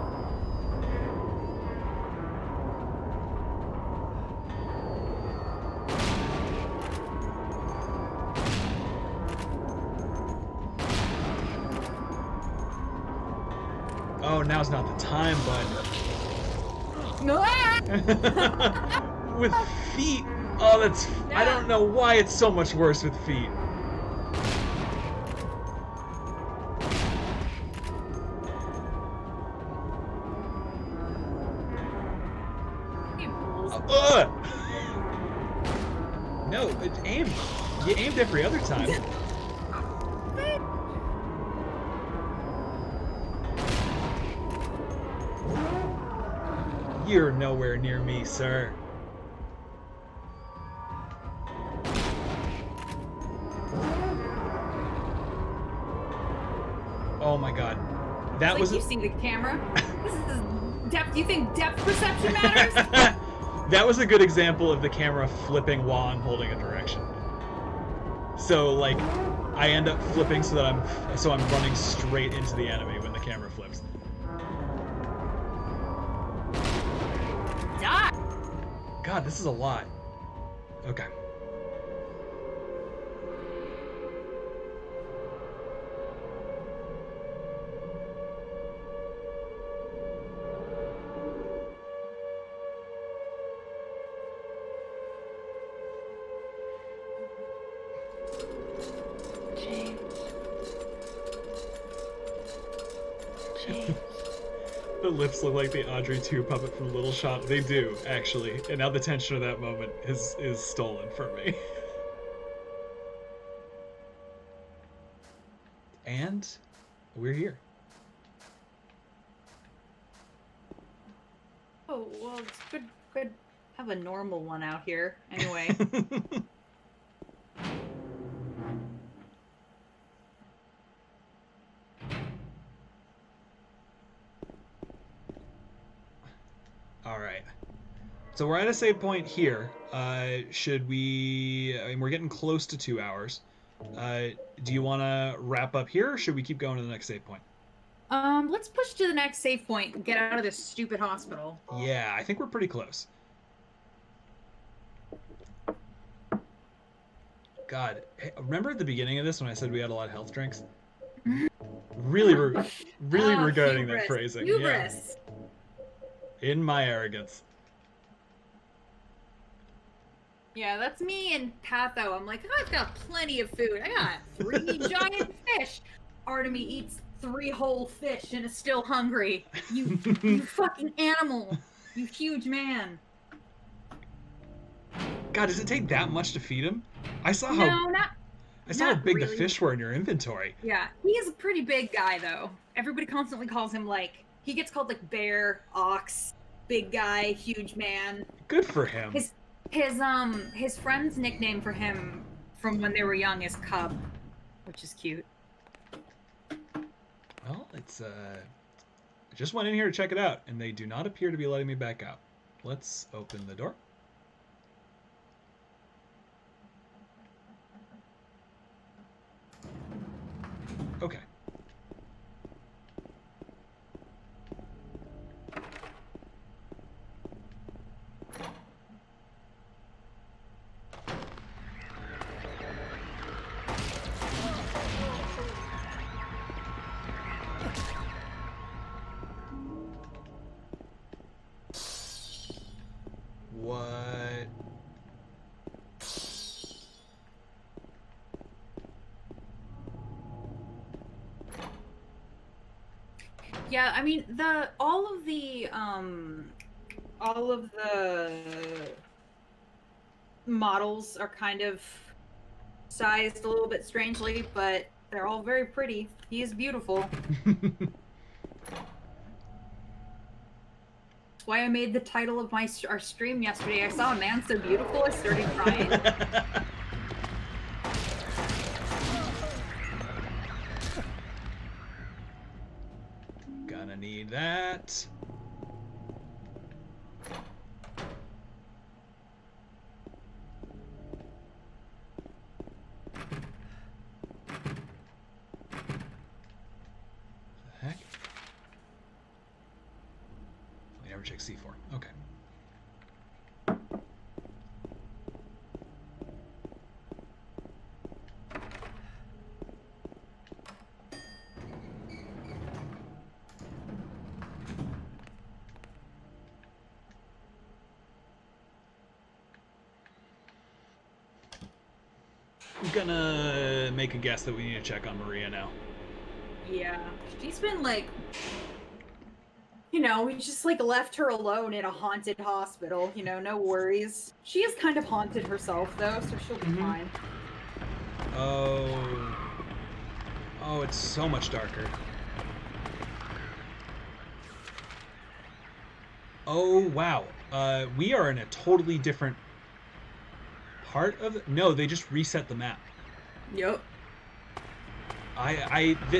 Oh, now's not the time, No. bud. With feet. Oh, that's. I don't know why it's so much worse with feet. Ugh! No, it's aimed. You aimed every other time. You're nowhere near me, sir. Oh my god. That Like was you see the camera. This is depth. You think depth perception matters? That was a good example of the camera flipping while I'm holding a direction. So like I end up flipping so that I'm running straight into the enemy when the camera flips. Die. God, this is a lot. Okay. James. James. The lips look like the Audrey 2 puppet from Little Shop. They do, actually. And now the tension of that moment is stolen from me. And we're here. Oh well, it's good. Have a normal one out here anyway. All right. So we're at a save point here. Should we? I mean, we're getting close to 2 hours. Do you want to wrap up here, or should we keep going to the next save point? Let's push to the next save point and get out of this stupid hospital. Yeah, I think we're pretty close. God, hey, remember at the beginning of this when I said we had a lot of health drinks? Really regretting that Hubris. phrasing. Hubris. Yeah. In my arrogance. Yeah, that's me and Patho. I'm like, I've got plenty of food. I got 3 giant fish. Artemy eats 3 whole fish and is still hungry. You fucking animal. You huge man. God, does it take that much to feed him? I saw how not big the really. fish were in your inventory. Yeah, he is a pretty big guy though. Everybody constantly calls him like, he gets called like bear, ox, big guy, huge man. Good for him. His friend's nickname for him from when they were young is Cub, which is cute. Well, it's I just went in here to check it out, and they do not appear to be letting me back out. Let's open the door. Okay. What? Yeah, I mean all of the models are kind of sized a little bit strangely, but they're all very pretty. He is beautiful. That's why I made the title of our stream yesterday. I saw a man so beautiful, I started crying. Gonna need that. The heck? I never check C4. Okay. gonna make a guess that we need to check on Maria now. Yeah, she's been like, we just like left her alone in a haunted hospital. No worries. She is kind of haunted herself though, so she'll be fine. Oh, it's so much darker. Oh wow, we are in a totally different part of it. No, they just reset the map. Yep.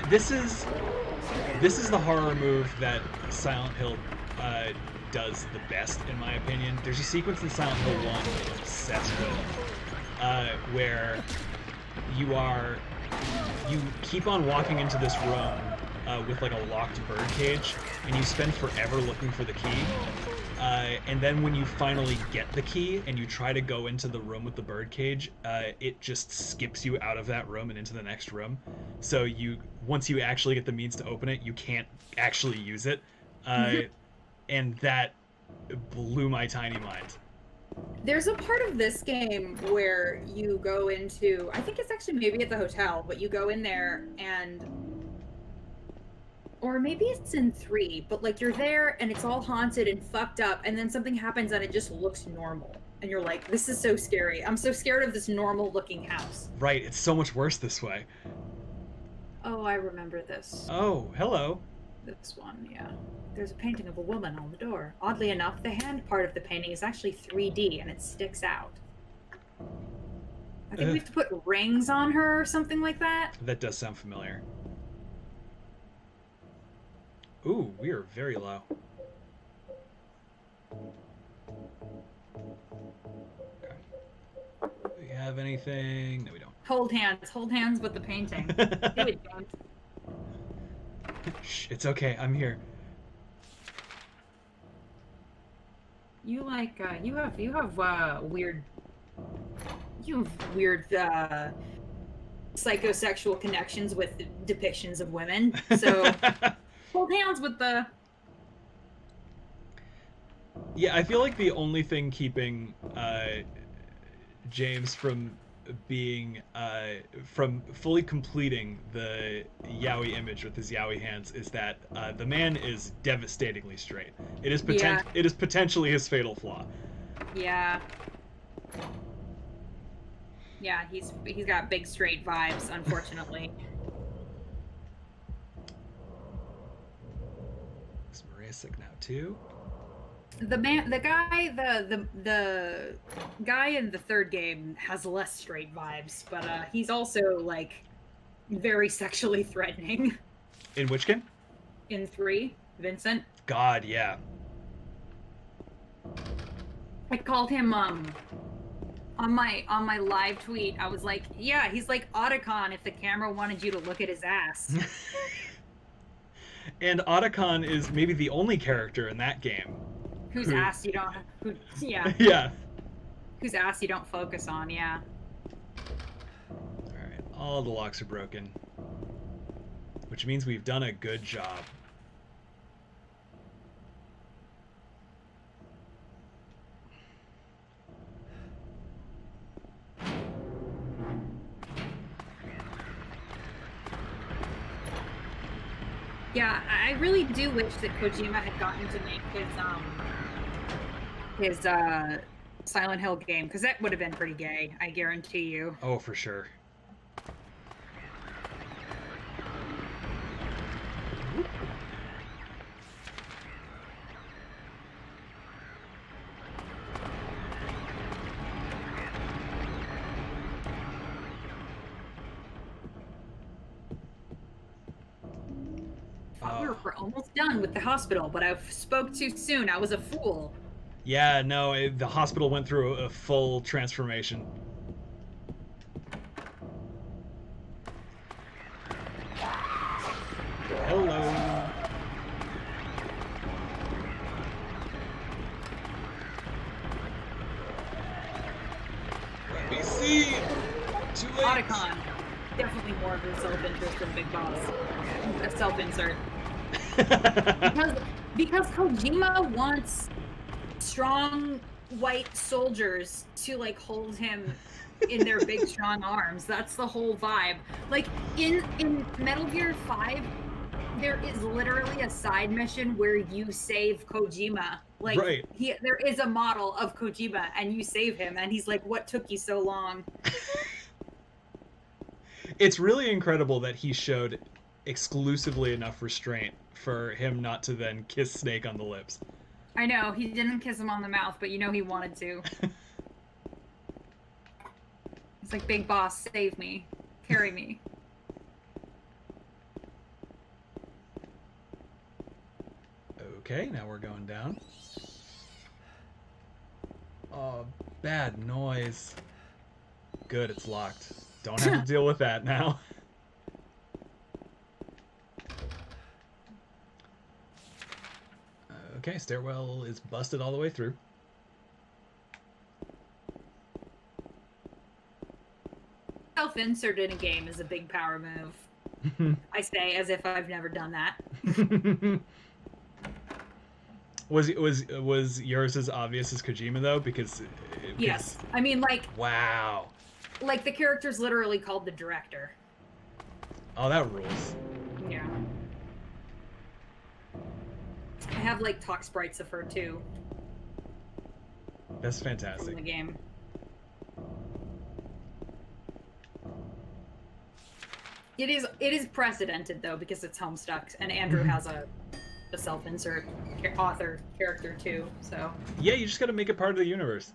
This is the horror move that Silent Hill does the best, in my opinion. There's a sequence in Silent Hill 1 that I'm obsessed with, where you keep on walking into this room with like a locked bird cage, and you spend forever looking for the key. And then when you finally get the key and you try to go into the room with the bird cage, it just skips you out of that room and into the next room. So once you actually get the means to open it, you can't actually use it. And that blew my tiny mind. There's a part of this game where you go into, I think it's actually maybe at the hotel, but you go in there and, or maybe it's in 3, but like you're there and it's all haunted and fucked up, and then something happens and it just looks normal. And you're like, this is so scary. I'm so scared of this normal looking house. Right, it's so much worse this way. Oh, I remember this. Oh, hello. This one, yeah. There's a painting of a woman on the door. Oddly enough, the hand part of the painting is actually 3D and it sticks out. I think we have to put rings on her or something like that. That does sound familiar. Ooh, we are very low. Okay. Do we have anything? No, we don't. Hold hands with the painting. Do it, James. Shh, it's okay, I'm here. You like you have weird psychosexual connections with depictions of women. So hold hands with the. Yeah, I feel like the only thing keeping James from being from fully completing the yaoi image with his yaoi hands is that the man is devastatingly straight. It is it is potentially his fatal flaw. Yeah. Yeah, he's got big straight vibes, unfortunately. Is Maria sick now too? The guy in the third game has less straight vibes, but he's also like very sexually threatening. In which game? In 3, Vincent. God, yeah. I called him on my live tweet. I was like, yeah, he's like Otacon if the camera wanted you to look at his ass. And Otacon is maybe the only character in that game whose ass you don't yeah. Whose ass you don't focus on, yeah. Alright, all the locks are broken. Which means we've done a good job. Yeah, I really do wish that Kojima had gotten to make his Silent Hill game, because that would have been pretty gay, I guarantee you. Oh, for sure. We're almost done with the hospital, but I spoke too soon. I was a fool. Yeah, no, the hospital went through a full transformation. Hello. Let me see. Too late. Otacon. Definitely more of a self-interest than Big Boss. A self-insert. because Kojima wants strong white soldiers to like hold him in their big strong arms. That's the whole vibe. Like in Metal Gear 5, there is literally a side mission where you save Kojima. Like Right. there is a model of Kojima and you save him and he's like, "What took you so long?" It's really incredible that he showed exclusively enough restraint for him not to then kiss Snake on the lips. I know, he didn't kiss him on the mouth, but you know he wanted to. He's like, "Big boss, save me. Carry me." Okay, now we're going down. Oh, bad noise. Good, it's locked. Don't have to deal with that now. Okay, stairwell is busted all the way through. Self-insert in a game is a big power move. I say as if I've never done that. Was yours as obvious as Kojima though? Because Yes. I mean, like, wow. like the character's literally called the director. Oh, that rules. Yeah. I have like talk sprites of her too That's in fantastic. the game. It is precedented though because it's Homestuck and Andrew has a self-insert author character too. So Yeah, you just got to make it part of the universe.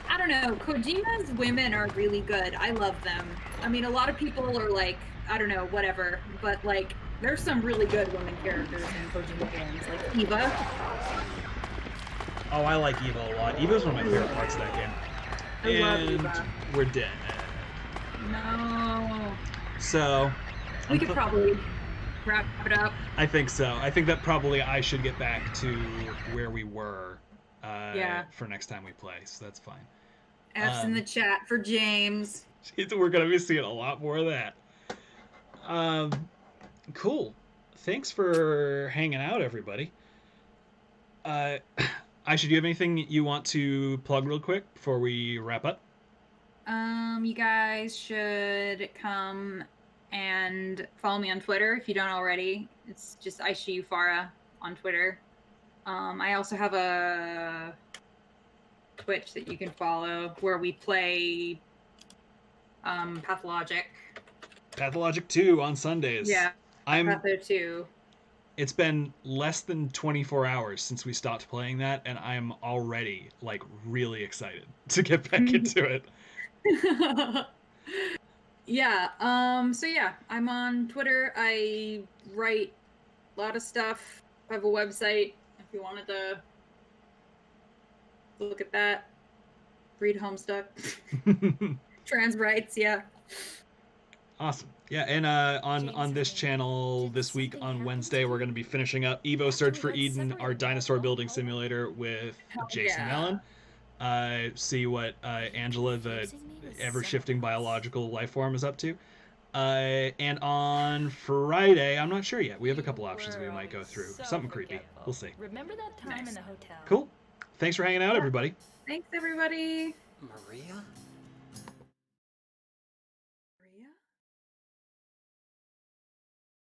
I don't know. Kojima's women are really good. I love them. I mean, a lot of people are like, I don't know, whatever. But like, there's some really good women characters in Kojima games, like Eva. Oh, I like Evo a lot. Evo's one of my favorite parts of that game. I love And Eva. we're dead. No. So We could probably wrap it up. I think so. I think that probably I should get back to where we were Yeah. for next time we play, so that's fine. F's in the chat for James. We're going to be seeing a lot more of that. Cool. Thanks for hanging out, everybody. Aisha, do you have anything you want to plug real quick before we wrap up? You guys should come and follow me on Twitter if you don't already. It's just Aisha Ufara on Twitter. I also have a Twitch that you can follow where we play Pathologic. Pathologic 2 on Sundays. Yeah, I'm Patho too. It's been less than 24 hours since we stopped playing that, and I'm already like really excited to get back into it. Yeah. So yeah, I'm on Twitter. I write a lot of stuff. I have a website if you wanted to look at that. Read Homestuck. Trans rights, yeah. Awesome. Yeah, and on this channel this week on Wednesday, we're going to be finishing up Evo Search for Eden, our dinosaur building simulator with Jason yeah. Allen. See what Angela, the ever-shifting biological life form, is up to. And on Friday, I'm not sure yet. We have a couple options we might go through. Something creepy. We'll see. Remember that time Nice. in the hotel? Cool. Thanks for hanging out, everybody. Thanks, everybody. Maria?